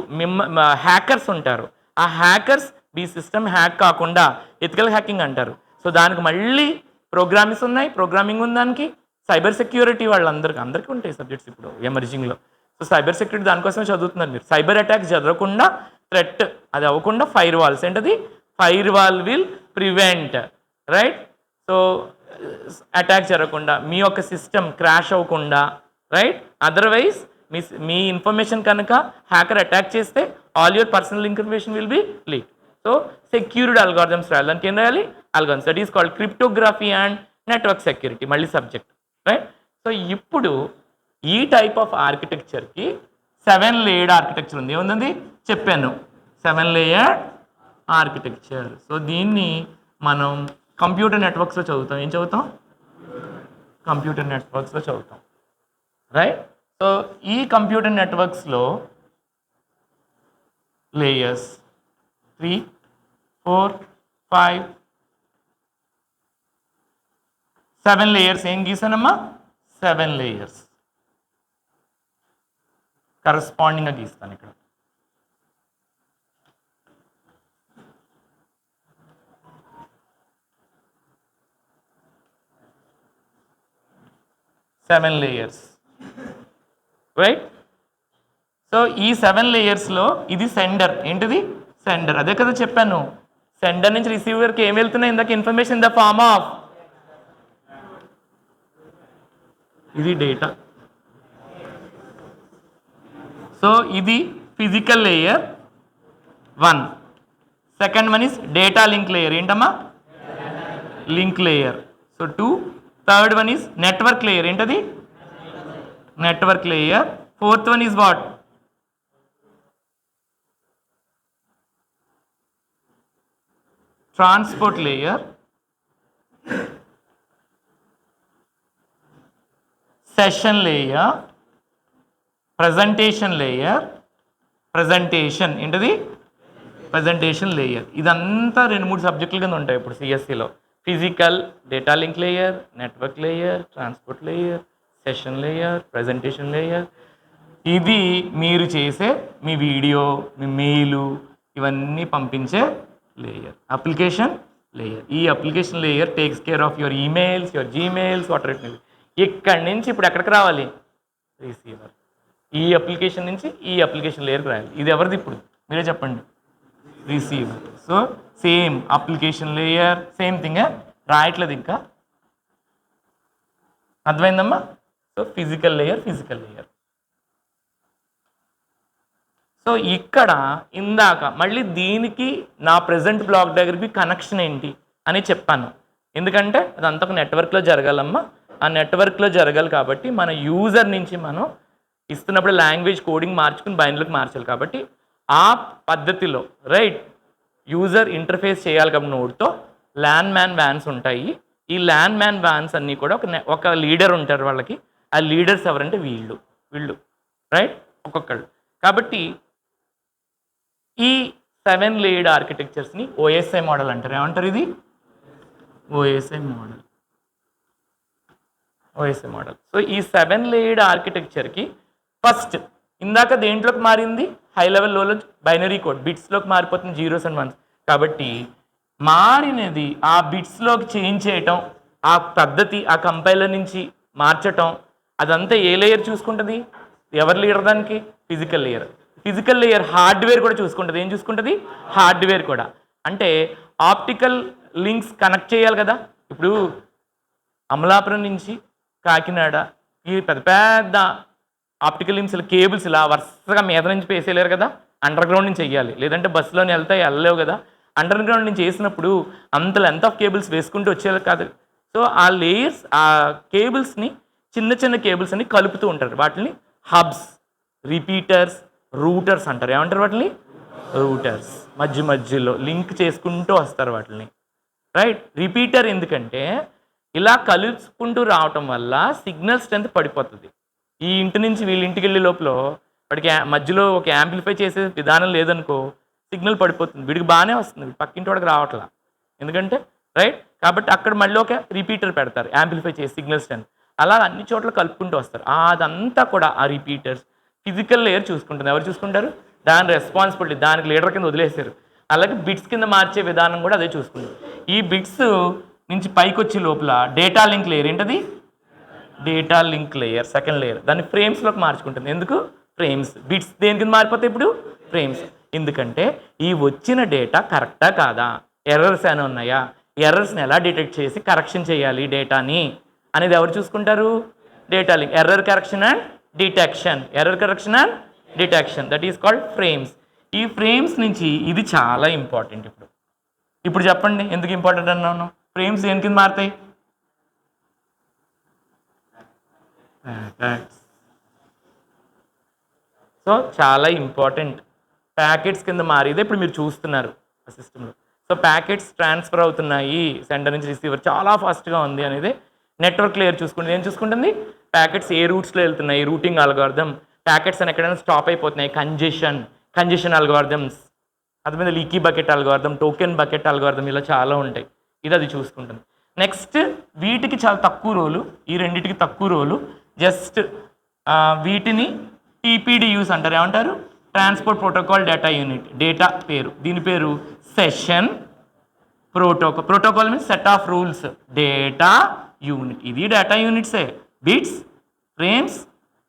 హ్యాకర్స్ ఉంటారు. ఆ హ్యాకర్స్ మీ సిస్టమ్ హ్యాక్ కాకుండా ఎథికల్ హ్యాకింగ్ అంటారు. సో దానికి మళ్ళీ ప్రోగ్రామింగ్స్ ఉన్నాయి, ప్రోగ్రామింగ్ ఉంది దానికి. సైబర్ సెక్యూరిటీ అందరికీ ఉంటాయి సబ్జెక్ట్స్ ఇప్పుడు ఎమర్జింగ్లో. సో సైబర్ సెక్యూరిటీ దానికోసమే చదువుతున్నారు మీరు. సైబర్ అటాక్స్ జరగకుండా, థ్రెట్ అది అవ్వకుండా ఫైర్ వాల్స్. ఏంటది? Fire wall will prevent, right? So attack జరగకుండా, మీ యొక్క సిస్టమ్ క్రాష్ అవ్వకుండా, రైట్? అదర్వైజ్ మీ ఇన్ఫర్మేషన్ కనుక హ్యాకర్ అటాక్ చేస్తే all your personal information will be leak. So secured algorithms రాయాలి. దానికి ఏం రాయాలి? Algorithms. That is called cryptography and network security. మళ్ళీ సబ్జెక్ట్, రైట్? సో ఇప్పుడు ఈ టైప్ ఆఫ్ ఆర్కిటెక్చర్కి 7 లేయర్డ్ ఆర్కిటెక్చర్ ఉంది. ఏముంది చెప్పాను? 7 లేయర్డ్ ఆర్కిటెక్చర్. సో దీన్ని మనం కంప్యూటర్ నెట్వర్క్స్లో చదువుతాం. ఏం చదువుతాం? కంప్యూటర్ నెట్వర్క్స్లో చదువుతాం, రైట్? సో ఈ కంప్యూటర్ నెట్వర్క్స్లో లేయర్స్ 3, 4, 5, 7 లేయర్స్. ఏం గీసానమ్మా? 7 లేయర్స్ కరస్పాండింగ్గా గీస్తాను ఇక్కడ. Seven layers, right? సో ఈ 7 లేయర్స్లో ఇది సెండర్. ఏంటిది? సెండర్. అదే కదా చెప్పాను, సెండర్ నుంచి రిసీవర్కి ఏం వెళ్తున్నాయి ఇందాక information in the form of, ఇది డేటా. సో ఇది physical layer 1. Second one is data link layer. ఏంటమ్మా? Link layer. So 2. Third one is network layer. ఏంటది? Network layer. Fourth one is what? Transport layer, session layer, presentation layer, presentation ఏంటది presentation layer. ఇదంతా 2-3 సబ్జెక్టుల కింద ఉంటాయి ఇప్పుడు సిఎస్సిలో. Physical data link layer, network layer, transport layer, session layer, presentation layer. ఇది మీరు చేసే మీ వీడియో, మీ మెయిలు ఇవన్నీ పంపించే లేయర్, అప్లికేషన్ లేయర్. ఈ application layer takes care of your emails, your Gmails, whatever it. ఇక్కడి నుంచి ఇప్పుడు ఎక్కడికి రావాలి? రిసీవర్. ఈ అప్లికేషన్ నుంచి ఈ అప్లికేషన్ లేయర్కి రాయాలి. ఇది ఎవరిది ఇప్పుడు మీరే చెప్పండి? Receiver. So same application layer, same thing. రాయట్లేదు ఇంకా, అర్థమైందమ్మా? So physical layer, physical layer. So ఇక్కడ ఇందాక మళ్ళీ దీనికి నా ప్రజెంట్ బ్లాక్ డయాగ్రమ్కి కనెక్షన్ ఏంటి అని చెప్పాను. ఎందుకంటే అదంతా ఒక నెట్వర్క్లో జరగాలమ్మా. ఆ నెట్వర్క్లో జరగాలి కాబట్టి మన యూజర్ నుంచి మనం ఇస్తున్నప్పుడు లాంగ్వేజ్ కోడింగ్ మార్చుకుని బైనరీలోకి మార్చాలి. కాబట్టి ఆ పద్ధతిలో రైట్ యూజర్ ఇంటర్ఫేస్ చేయాలి కాబట్టి నోడ్తో ల్యాన్ మ్యాన్ వ్యాన్స్ ఉంటాయి. ఈ ల్యాన్ మ్యాన్ వ్యాన్స్ అన్నీ కూడా ఒక లీడర్ ఉంటారు వాళ్ళకి. ఆ లీడర్స్ ఎవరంటే వీళ్ళు రైట్, ఒక్కొక్కళ్ళు. కాబట్టి ఈ 7 లేయర్డ్ ఆర్కిటెక్చర్స్ని ఓఎస్ఐ మోడల్ అంటారు. ఏమంటారు? ఇది OSI model. OSI model. So ఈ 7 లేయర్డ్ ఆర్కిటెక్చర్కి ఫస్ట్ ఇందాక దేంట్లోకి మారింది? హై లెవెల్ లోలో బైనరీ కోడ్ బిట్స్లోకి మారిపోతుంది, 0s and 1s. కాబట్టి మారినది ఆ బిట్స్లోకి చేంజ్ చేయటం, ఆ పద్ధతి ఆ కంపైలర్ నుంచి మార్చటం, అదంతా ఏ లేయర్ చూసుకుంటుంది? ఎవరు లీడర్ దానికి? Physical layer. Physical layer hardware కూడా చూసుకుంటుంది. ఏం చూసుకుంటుంది? హార్డ్వేర్ కూడా. అంటే ఆప్టికల్ లింక్స్ కనెక్ట్ చేయాలి కదా. ఇప్పుడు అమలాపురం నుంచి కాకినాడ ఈ పెద్ద పెద్ద ఆప్టికల్ లింక్స్ కేబుల్స్ ఇలా వరుసగా మీద నుంచి వేసేయలేరు కదా, అండర్ గ్రౌండ్ నుంచి వెయ్యాలి. లేదంటే బస్సులోని వెళ్ళలేవు కదా. అండర్ గ్రౌండ్ నుంచి వేసినప్పుడు అంత లెంత్ ఆఫ్ కేబుల్స్ వేసుకుంటూ వచ్చేది కాదు. సో ఆ లేయర్స్, ఆ కేబుల్స్ని చిన్న చిన్న కేబుల్స్ అని కలుపుతూ ఉంటారు. వాటిని హబ్స్, రిపీటర్స్, రూటర్స్ అంటారు. ఏమంటారు వాటిని? రూటర్స్. మధ్యలో లింక్ చేసుకుంటూ వస్తారు వాటిని రైట్. రిపీటర్ ఎందుకంటే ఇలా కలుసుకుంటూ రావటం వల్ల సిగ్నల్ స్ట్రెంత్ పడిపోతుంది. ఈ ఇంటి నుంచి వీళ్ళ ఇంటికి వెళ్ళే లోపల వాడికి మధ్యలో ఒక యాంప్లిఫై చేసే విధానం లేదనుకో, సిగ్నల్ పడిపోతుంది. వీడికి బాగానే వస్తుంది, పక్కింటి వాడికి రావట్లా. ఎందుకంటే రైట్. కాబట్టి అక్కడ మళ్ళీ ఒక రిపీటర్ పెడతారు యాంప్లిఫై చేసి సిగ్నల్ స్ట్రెంత్. అలా అన్ని చోట్ల కలుపుకుంటూ వస్తారు. అదంతా కూడా ఆ రిపీటర్స్ ఫిజికల్ లేయర్ చూసుకుంటుంది. ఎవరు చూసుకుంటారు? దాని రెస్పాన్సిబిలిటీ దానికి లీడర్ కింద వదిలేశారు. అలాగే బిట్స్ కింద మార్చే విధానం కూడా అదే చూసుకుంటుంది. ఈ బిట్స్ నుంచి పైకి వచ్చే లోపల డేటా లింక్ లేయర్ ఏంటది? Data link layer second layer. దాన్ని ఫ్రేమ్స్లోకి మార్చుకుంటుంది. ఎందుకు? ఫ్రేమ్స్. బిట్స్ దేని కింద మారిపోతాయి ఇప్పుడు? ఫ్రేమ్స్. ఎందుకంటే ఈ వచ్చిన డేటా కరెక్టా కాదా, ఎర్రర్స్ అని ఉన్నాయా, ఎర్రర్స్ని ఎలా డిటెక్ట్ చేసి కరెక్షన్ చేయాలి డేటాని అనేది ఎవరు చూసుకుంటారు? Data link. Error correction and detection. Error correction and detection, that is called frames. ఈ ఫ్రేమ్స్ నుంచి ఇది చాలా ఇంపార్టెంట్. ఇప్పుడు చెప్పండి ఎందుకు ఇంపార్టెంట్ అన్నాను? ఫ్రేమ్స్ దేని కింద మారుతాయి? ప్యాకెట్స్. సో చాలా ఇంపార్టెంట్. ప్యాకెట్స్ కింద మారిదే ఇప్పుడు మీరు చూస్తున్నారు ఆ సిస్టంలో. సో ప్యాకెట్స్ ట్రాన్స్ఫర్ అవుతున్నాయి సెంటర్ నుంచి రిసీవర్, చాలా ఫాస్ట్గా ఉంది అనేది నెట్వర్క్ లేయర్ చూసుకుంటుంది. ఏం చూసుకుంటుంది? ప్యాకెట్స్ ఏ రూట్స్లో వెళ్తున్నాయి, రూటింగ్ అల్గారిథం. ప్యాకెట్స్ అని ఎక్కడైనా స్టాప్ అయిపోతున్నాయి, కంజెషన్ అల్గారిథమ్స్. అది మీద leaky bucket algorithm, token bucket algorithm, ఇలా చాలా ఉంటాయి. ఇది అది చూసుకుంటుంది. నెక్స్ట్ వీటికి చాలా తక్కువ రోలు, ఈ రెండింటికి తక్కువ రోలు. జస్ట్ వీటిని టీపీడీయూస్ అంటారు. ఏమంటారు? Transport protocol data unit. Data పేరు, దీని పేరు session protocol. Protocol means set of rules. Data unit, ఇది డేటా యూనిట్సే. Bits, frames,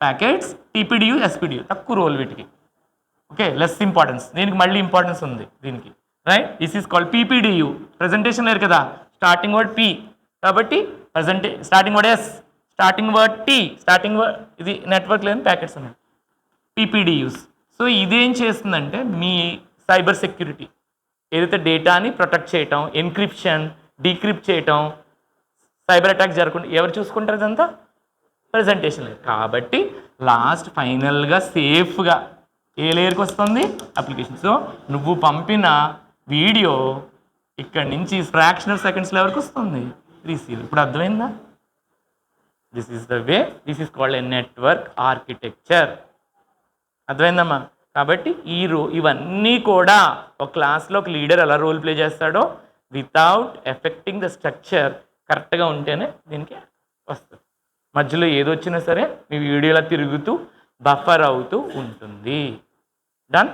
packets, TPDU, SPDU. తక్కువ రోల్ వీటికి. Okay, less importance. దీనికి మళ్ళీ ఇంపార్టెన్స్ ఉంది దీనికి right. This is called PPDU. Presentation layer కదా, స్టార్టింగ్ వర్డ్ పి కాబట్టి starting word S, starting word T, starting word ఇది నెట్వర్క్ లేని ప్యాకెట్స్ ఉన్నాయి, పీపీడీయూస్. సో ఇదేం చేస్తుందంటే మీ సైబర్ సెక్యూరిటీ ఏదైతే డేటాని ప్రొటెక్ట్ చేయటం, ఎన్క్రిప్షన్, డీక్రిప్ట్ చేయటం, సైబర్ అటాక్ జరగకుండా ఎవరు చూసుకుంటారు? ఇదంతా ప్రెజెంటేషన్ లేదు. కాబట్టి లాస్ట్ ఫైనల్గా సేఫ్గా ఏ లేయర్కి వస్తుంది? అప్లికేషన్. సో నువ్వు పంపిన వీడియో ఇక్కడ నుంచి ఫ్రాక్షన్ ఆఫ్ సెకండ్స్ లెవెల్కి వస్తుంది రిసీవ్. ఇప్పుడు అర్థమైందా? This is the way, this is called a network architecture. అర్థమైందమ్మా? కాబట్టి ఇవన్నీ కూడా ఒక క్లాస్లో ఒక లీడర్ ఎలా రోల్ ప్లే చేస్తాడో వితౌట్ ఎఫెక్టింగ్ ద స్ట్రక్చర్ కరెక్ట్గా ఉంటేనే దీనికి వస్తుంది. మధ్యలో ఏదొచ్చినా సరే మీ వీడియోలో తిరుగుతూ బఫర్ అవుతూ ఉంటుంది. Done.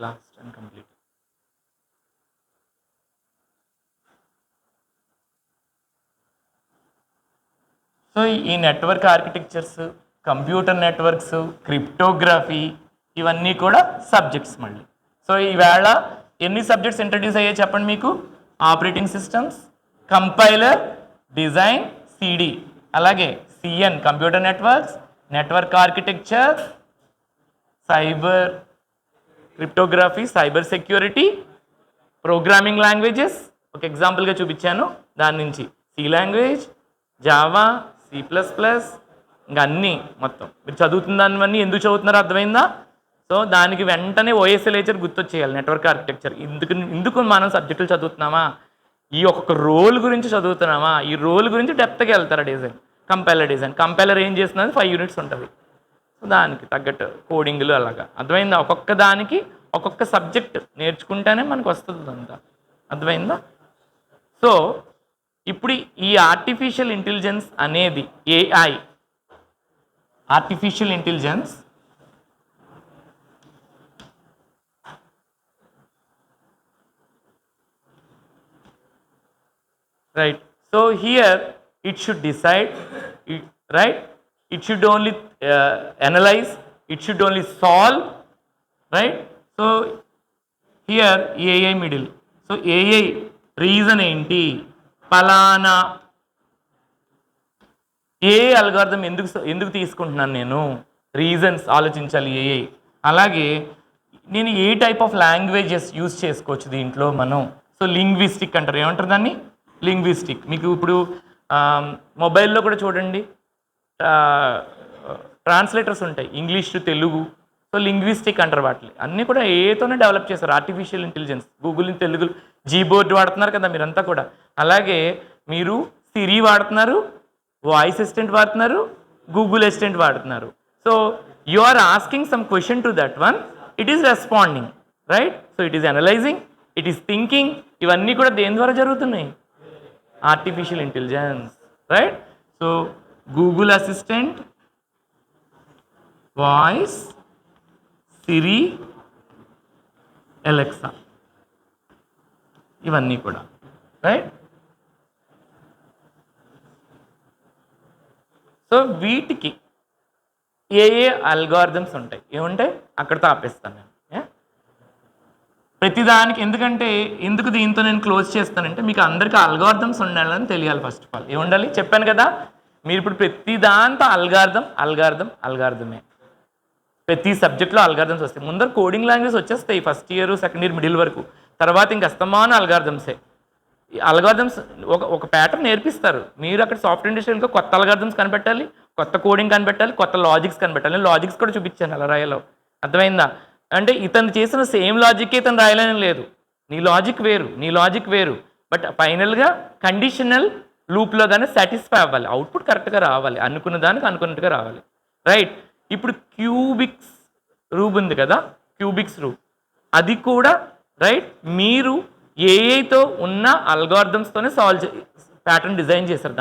Last and complete. So ఈ network architectures, computer networks, cryptography ఇవన్నీ కూడా సబ్జెక్ట్స్ మళ్ళీ. సో ఈవేళ ఎన్ని సబ్జెక్ట్స్ ఇంట్రడ్యూస్ అయ్యాయి చెప్పండి మీకు? Operating systems, compiler, design, CD, అలాగే CN computer networks, network architecture, cyber cryptography, cyber security, programming languages ఒక ఎగ్జాంపుల్గా చూపించాను. దాని నుంచి సి లాంగ్వేజ్, జావా, C++, ఇంకా అన్నీ మొత్తం మీరు చదువుతున్న దానివన్నీ ఎందుకు చదువుతున్నారో అర్థమైందా? సో దానికి వెంటనే ఓఎస్ఎల్హెచ్ఆర్ గుర్తొచ్చేయాలి. నెట్వర్క్ ఆర్కిటెక్చర్ ఎందుకు మనం సబ్జెక్టులు చదువుతున్నామా, ఈ ఒక్కొక్క రోల్ గురించి చదువుతున్నామా, ఈ రోల్ గురించి డెప్త్గా వెళ్తారా. డిజైన్, కంపైలర్ ఏం చేస్తున్నది 5 యూనిట్స్ ఉంటుంది. సో దానికి తగ్గట్టు కోడింగ్లు అలాగా. అర్థమైందా? ఒక్కొక్క దానికి ఒక్కొక్క సబ్జెక్ట్ నేర్చుకుంటేనే మనకు వస్తుంది అంతా. అర్థమైందా? సో ఇప్పుడు ఈ ఆర్టిఫిషియల్ ఇంటెలిజెన్స్ అనేది AI, artificial intelligence right. So here it should decide, right? It should only analyze, it should only solve, right? So here AI middle. So AI reason ఏంటి? పలానా ఏ అల్గారిథం ఎందుకు తీసుకుంటున్నాను నేను, రీజన్స్ ఆలోచించాలి AI. అలాగే నేను ఏ type of languages use చేసుకోవచ్చు దీంట్లో మనం. సో లింగ్విస్టిక్ అంటారు. ఏమంటారు దాన్ని? లింగ్విస్టిక్. మీకు ఇప్పుడు మొబైల్లో కూడా చూడండి ట్రాన్స్లేటర్స్ ఉంటాయి, English to Telugu. So linguistic అంటారు వాటిని. అన్నీ కూడా ఏతోనే డెవలప్ చేస్తారు ఆర్టిఫిషియల్ ఇంటెలిజెన్స్. గూగుల్ని తెలుగు జీబోర్డ్ వాడుతున్నారు కదా మీరంతా కూడా. అలాగే మీరు సిరి వాడుతున్నారు, వాయిస్ అసిస్టెంట్ వాడుతున్నారు, గూగుల్ అసిస్టెంట్ వాడుతున్నారు. So you are asking some question to that one, it is responding, right? So it is analyzing, it is thinking. ఇవన్నీ కూడా దేని ద్వారా జరుగుతున్నాయి? Artificial intelligence, right? So Google assistant, voice, Siri, Alexa, ఇవన్నీ కూడా, right? So వీటికి ఏ algorithms ఉంటాయి, ఏముంటాయి అక్కడితో ఆపేస్తాను నేను. ప్రతిదానికి ఎందుకు దీంతో నేను క్లోజ్ చేస్తానంటే మీకు అందరికీ అల్గారిథమ్స్ ఉండాలని తెలియాలి. ఫస్ట్ ఆఫ్ ఆల్ ఏముండాలి చెప్పాను కదా. మీరు ఇప్పుడు ప్రతి దాంతో అల్గారిథమే. ప్రతి సబ్జెక్ట్లో అల్గారిథమ్స్ వస్తాయి. ముందర కోడింగ్ లాంగ్వేజ్ వచ్చేస్తాయి first year, second year, middle వరకు. తర్వాత ఇంక అస్తమాన అల్గారిథమ్సే. అల్గారిథమ్స్ ఒక ప్యాటర్న్ నేర్పిస్తారు. మీరు అక్కడ సాఫ్ట్వేర్ ఇండస్ట్రీలో కొత్త అల్గారిథమ్స్ కనిపెట్టాలి, కొత్త కోడింగ్ కనిపెట్టాలి, కొత్త లాజిక్స్ కనిపెట్టాలి. నేను లాజిక్స్ కూడా చూపించాను అలా రాయాలో. అర్థమైందా? అంటే ఇతను చేసిన సేమ్ లాజిక్కే ఇతను రాయాలని లేదు. నీ లాజిక్ వేరు, బట్ ఫైనల్గా కండిషనల్ లూప్లో కానీ సాటిస్ఫై అవ్వాలి, అవుట్పుట్ కరెక్ట్గా రావాలి, అనుకున్న దానికి అనుకున్నట్టుగా రావాలి, రైట్? ఇప్పుడు క్యూబిక్స్ రూప్ ఉంది కదా, క్యూబిక్స్ రూప్ అది కూడా రైట్ మీరు ఏఐతో ఉన్న అల్గారిథమ్స్తోనే ప్యాటర్న్ డిజైన్ చేశారు.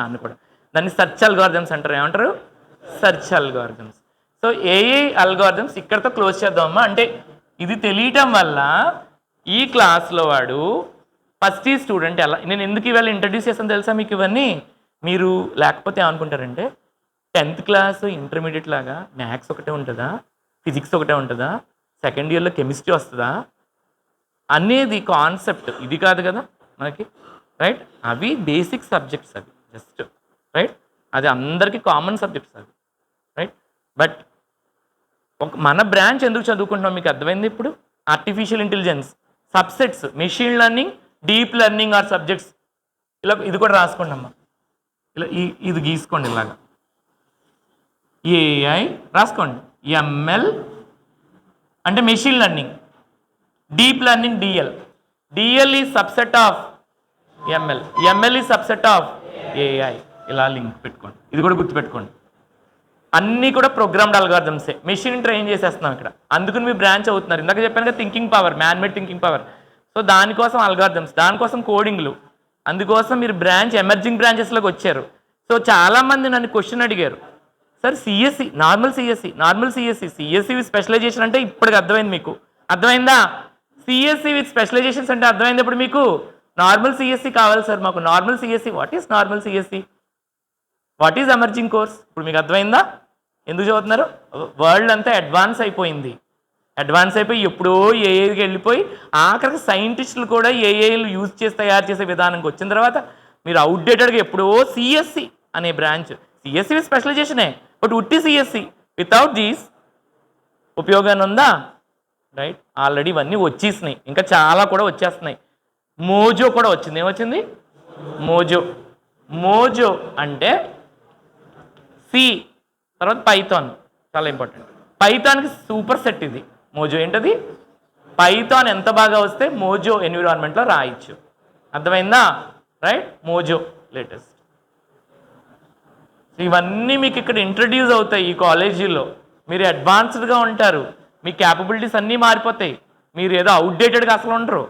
దాన్ని సెర్చ్ అల్గారిథమ్స్ అంటారు. ఏమంటారు? Search algorithms. So AI algorithms ఇక్కడతో క్లోజ్ చేద్దామమ్మా. అంటే ఇది తెలియటం వల్ల ఈ క్లాస్లో వాడు ఫస్ట్ ఈ స్టూడెంట్ ఎలా, నేను ఎందుకు ఇవాళ ఇంట్రడ్యూస్ చేస్తాను తెలుసా మీకు ఇవన్నీ? మీరు లేకపోతే ఏమనుకుంటారంటే 10th క్లాస్ ఇంటర్మీడియట్ లాగా మ్యాథ్స్ ఒకటే ఉంటుందా, ఫిజిక్స్ ఒకటే ఉంటుందా, సెకండ్ ఇయర్లో కెమిస్ట్రీ వస్తుందా అనేది కాన్సెప్ట్ ఇది కాదు కదా మనకి, రైట్? అవి బేసిక్ సబ్జెక్ట్స్, అవి జస్ట్ రైట్, అది అందరికీ కామన్ సబ్జెక్ట్స్ అవి, రైట్? బట్ మన బ్రాంచ్ ఎందుకు చదువుకుంటున్నాం మీకు అర్థమైంది ఇప్పుడు. Artificial intelligence, subsets machine learning, deep learning or subjects. ఇలా ఇది కూడా రాసుకోండి అమ్మా, ఇలా ఇది గీసుకోండి ఇలాగా. ఏఐ రాసుకోండి, ఎంఎల్ అంటే machine learning, deep learning DL. DL ఈ సబ్సెట్ ఆఫ్ ఎంఎల్, ఎంఎల్ ఈ సబ్సెట్ ఆఫ్ ఏఐ. ఇలా లింక్ పెట్టుకోండి, ఇది కూడా గుర్తుపెట్టుకోండి. అన్నీ కూడా ప్రోగ్రామ్డ్ అల్గారిథమ్సే, మెషిన్ ట్రైన్ చేసేస్తున్నాం ఇక్కడ. అందుకని మీ బ్రాంచ్ అవుతున్నారు. ఇందాక చెప్పాను కదా, thinking power, man-made thinking power. So దానికోసం అల్గారిథమ్స్, దానికోసం కోడింగ్లు, అందుకోసం మీరు బ్రాంచ్ ఎమర్జింగ్ బ్రాంచెస్లోకి వచ్చారు. సో చాలామంది నన్ను క్వశ్చన్ అడిగారు, sir CSC, normal CSC, CSC with specialization అంటే ఇప్పటికి అర్థమైంది మీకు, అర్థమైందా? సిఎస్సి విత్ స్పెషలైజేషన్స్ అంటే అర్థమైంది ఇప్పుడు మీకు. నార్మల్ సిఎస్సి కావాలి సార్ మాకు, normal CSC. What is normal CSC, what is emerging course? ఇప్పుడు మీకు అర్థమైందా ఎందుకు చదువుతున్నారు? వరల్డ్ అంతా అడ్వాన్స్ అయిపోయింది, అడ్వాన్స్ అయిపోయి ఎప్పుడో ఏఐకి వెళ్ళిపోయి ఆఖరికి సైంటిస్టులు కూడా ఏఐలు యూజ్ చేసి తయారు చేసే విధానంకి వచ్చిన తర్వాత మీరు అవుట్డేటెడ్గా ఎప్పుడో సిఎస్సి అనే బ్రాంచ్, సిఎస్సి విత్ స్పెషలైజేషనే, బట్ ఉట్టి సిఎస్సి వితౌట్ దీస్ ఉపయోగాన్ని ఉందా? రైట్, ఆల్రెడీ ఇవన్నీ వచ్చేసినాయి, ఇంకా చాలా కూడా వచ్చేస్తున్నాయి. మోజో కూడా వచ్చింది. ఏమొచ్చింది? మోజో అంటే సి తర్వాత పైథాన్, చాలా ఇంపార్టెంట్. పైథాన్కి సూపర్ సెట్ ఇది మోజో. ఏంటది? పైథాన్ ఎంత బాగా వస్తే మోజో ఎన్విరాన్మెంట్లో రాయొచ్చు. అర్థమైందా? Right, Mojo latest. ఇవన్నీ మీకు ఇక్కడ ఇంట్రడ్యూస్ అవుతాయి ఈ కాలేజీలో. మీరు అడ్వాన్స్డ్గా ఉంటారు, మీ క్యాపబిలిటీస్ అన్నీ మారిపోతాయి, మీరు ఏదో అవుట్డేటెడ్గా అసలు ఉండరు.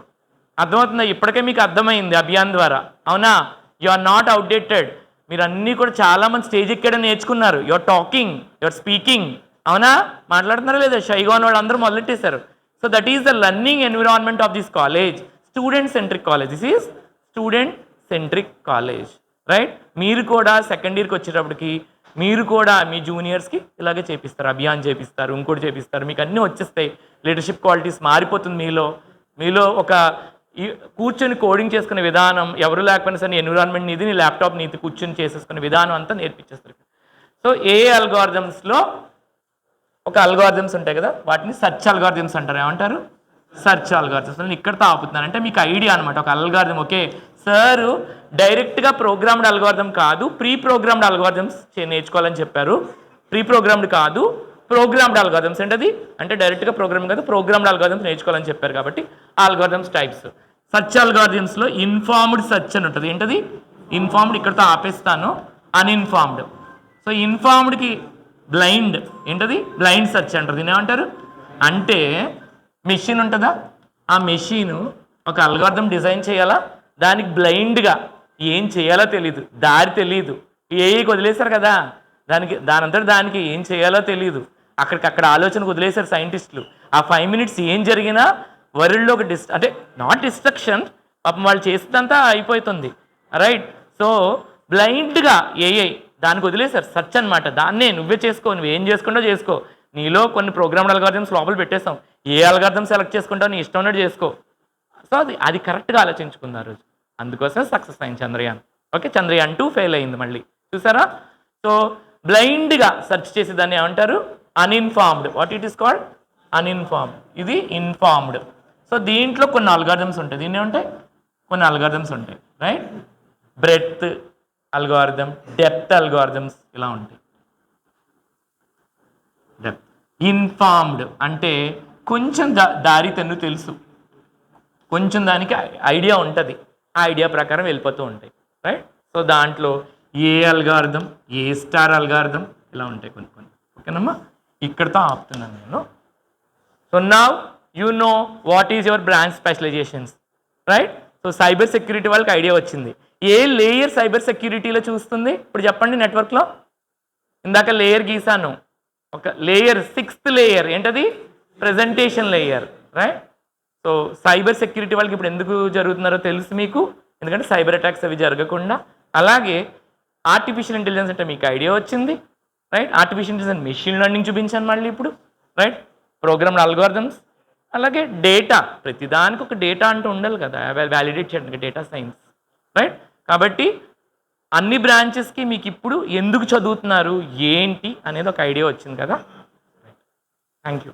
అర్థమవుతుందా? ఇప్పటికే మీకు అర్థమైంది అభియాన్ ద్వారా, అవునా? You are not outdated. మీరు అన్నీ కూడా చాలామంది స్టేజ్ ఎక్కడం నేర్చుకున్నారు. యువర్ టాకింగ్, యువర్ స్పీకింగ్, అవునా? మాట్లాడుతున్నారా లేదా? షైగా ఉన్న వాళ్ళు అందరూ మొదలెట్టేశారు. So that is the learning environment of this college, student centric college. This is student centric college, right? మీరు కూడా సెకండ్ ఇయర్కి వచ్చేటప్పటికి మీరు కూడా మీ జూనియర్స్కి ఇలాగే చేపిస్తారు, అభియాన్ చేపిస్తారు, ఇంకోటి చేపిస్తారు, మీకు అన్నీ వచ్చేస్తాయి. లీడర్షిప్ క్వాలిటీస్ మారిపోతుంది మీలో ఒక కూర్చొని కోడింగ్ చేసుకునే విధానం, ఎవరు లేకపోయినా సరే ఎన్విరాన్మెంట్ నీది, నీ ల్యాప్టాప్ నీది, కూర్చొని చేసేసుకునే విధానం అంతా నేర్పించేస్తారు. సో ఏ అల్గారిథమ్స్లో ఒక అల్గారిథమ్స్ ఉంటాయి కదా, వాటిని సర్చ్ అల్గారిథమ్స్ అంటారు. ఏమంటారు? Search algorithms. నేను ఇక్కడతో ఆపుతున్నాను అంటే మీకు ఐడియా అనమాట. ఒక అల్గారిథం, ఓకే సార్ డైరెక్ట్గా ప్రోగ్రామ్డ్ అల్గారిథం కాదు, ప్రీ ప్రోగ్రామ్డ్ అల్గారిథమ్స్ నేర్చుకోవాలని చెప్పారు. ప్రీ ప్రోగ్రామ్డ్ కాదు, ప్రోగ్రామ్డ్ అల్గారిథమ్స్ ఏంటది అంటే డైరెక్ట్గా ప్రోగ్రామ్ కాదు, ప్రోగ్రామ్డ్ అల్గారిథమ్స్ నేర్చుకోవాలని చెప్పారు. కాబట్టి అల్గారిథమ్స్ టైప్స్. సర్చ్ అల్గారిథమ్స్లో ఇన్ఫార్మ్డ్ సర్చ్ అని ఉంటుంది. ఏంటది? ఇన్ఫార్మ్డ్. ఇక్కడతో ఆపేస్తాను. అన్ఇన్ఫార్మ్డ్. సో ఇన్ఫార్మ్డ్కి బ్లైండ్. ఏంటది? బ్లైండ్ సర్చ్ అంటారు. దీన్ని ఏమంటారు అంటే, మెషిన్ ఉంటుందా, ఆ మెషిన్ ఒక అల్గారిథం డిజైన్ చేయాలా, దానికి బ్లైండ్గా ఏం చేయాలో తెలియదు, దారి తెలియదు, ఏఐకి వదిలేశారు కదా, దానంతటి దానికి ఏం చేయాలో తెలియదు, అక్కడ ఆలోచనకు వదిలేశారు సైంటిస్టులు. ఆ 5 minutes ఏం జరిగినా వరల్డ్లో ఒక అంటే నాట్ డిస్ట్రక్షన్, పాపం వాళ్ళు చేసినంతా అయిపోతుంది, రైట్? సో బ్లైండ్గా ఏఐ దానికి వదిలేశారు, సర్చ్ అనమాట. దాన్నే నువ్వే చేసుకో, నువ్వు ఏం చేసుకుంటో చేసుకో. నీలో కొన్ని ప్రోగ్రామ్డ్ అల్గారిథమ్స్ లోపల పెట్టేస్తాం, ఏ అల్గారిథం సెలెక్ట్ చేసుకుంటావు నీ ఇష్టం ఉన్నట్టు చేసుకో. సో అది కరెక్ట్గా ఆలోచించుకున్నారు, అందుకోసం సక్సెస్ అయింది చంద్రయాన్. ఓకే, చంద్రయాన్ 2 ఫెయిల్ అయింది మళ్ళీ, చూసారా? సో బ్లైండ్గా సెర్చ్ చేసేదాన్ని ఏమంటారు? Uninformed. What it is called? Uninformed. ఇది ఇన్ఫార్మ్డ్. సో దీంట్లో కొన్ని అల్గారిథమ్స్ ఉంటాయి. దీన్ని ఏమంటాయి? కొన్ని అల్గారిథమ్స్ ఉంటాయి, right? Breadth algorithm, depth algorithms ఇలా ఉంటాయి. డెప్త్. ఇన్ఫార్మ్డ్ అంటే కొంచెం దారి తను తెలుసు, కొంచెం దానికి ఐడియా ఉంటుంది, ఆ ఐడియా ప్రకారం వెళ్ళిపోతూ ఉంటాయి, రైట్? సో దాంట్లో A algorithm, A star algorithm ఇలా ఉంటాయి కొన్ని. ఓకేనమ్మా, ఇక్కడతో ఆపుతున్నాను నేను. So now you know what is your branch specializations, right? So cyber security వాళ్ళకి ఐడియా వచ్చింది. ఏ లేయర్ సైబర్ సెక్యూరిటీలో చూస్తుంది ఇప్పుడు చెప్పండి నెట్వర్క్లో? ఇందాక లేయర్ గీసాను, ఒక లేయర్, 6th లేయర్ ఏంటది? Presentation layer, right? So cyber security వాళ్ళకి ఇప్పుడు ఎందుకు జరుగుతున్నారో తెలుసు మీకు, ఎందుకంటే సైబర్ అటాక్స్ అవి జరగకుండా. అలాగే ఆర్టిఫిషియల్ ఇంటెలిజెన్స్ అంటే మీకు ఐడియా వచ్చింది, right? Artificial intelligence, machine learning చూపించాను మళ్ళీ ఇప్పుడు, రైట్? ప్రోగ్రామ్డ్ అల్గారిథమ్స్, అలాగే డేటా, ప్రతిదానికి ఒక డేటా అంటూ ఉండాలి కదా, వ్యాలిడేట్ చేయడానికి డేటా సైన్స్, రైట్? కాబట్టి అన్ని బ్రాంచెస్కి మీకు ఇప్పుడు ఎందుకు చదువుతున్నారు ఏంటి అనేది ఒక ఐడియా వచ్చింది కదా. Thank you.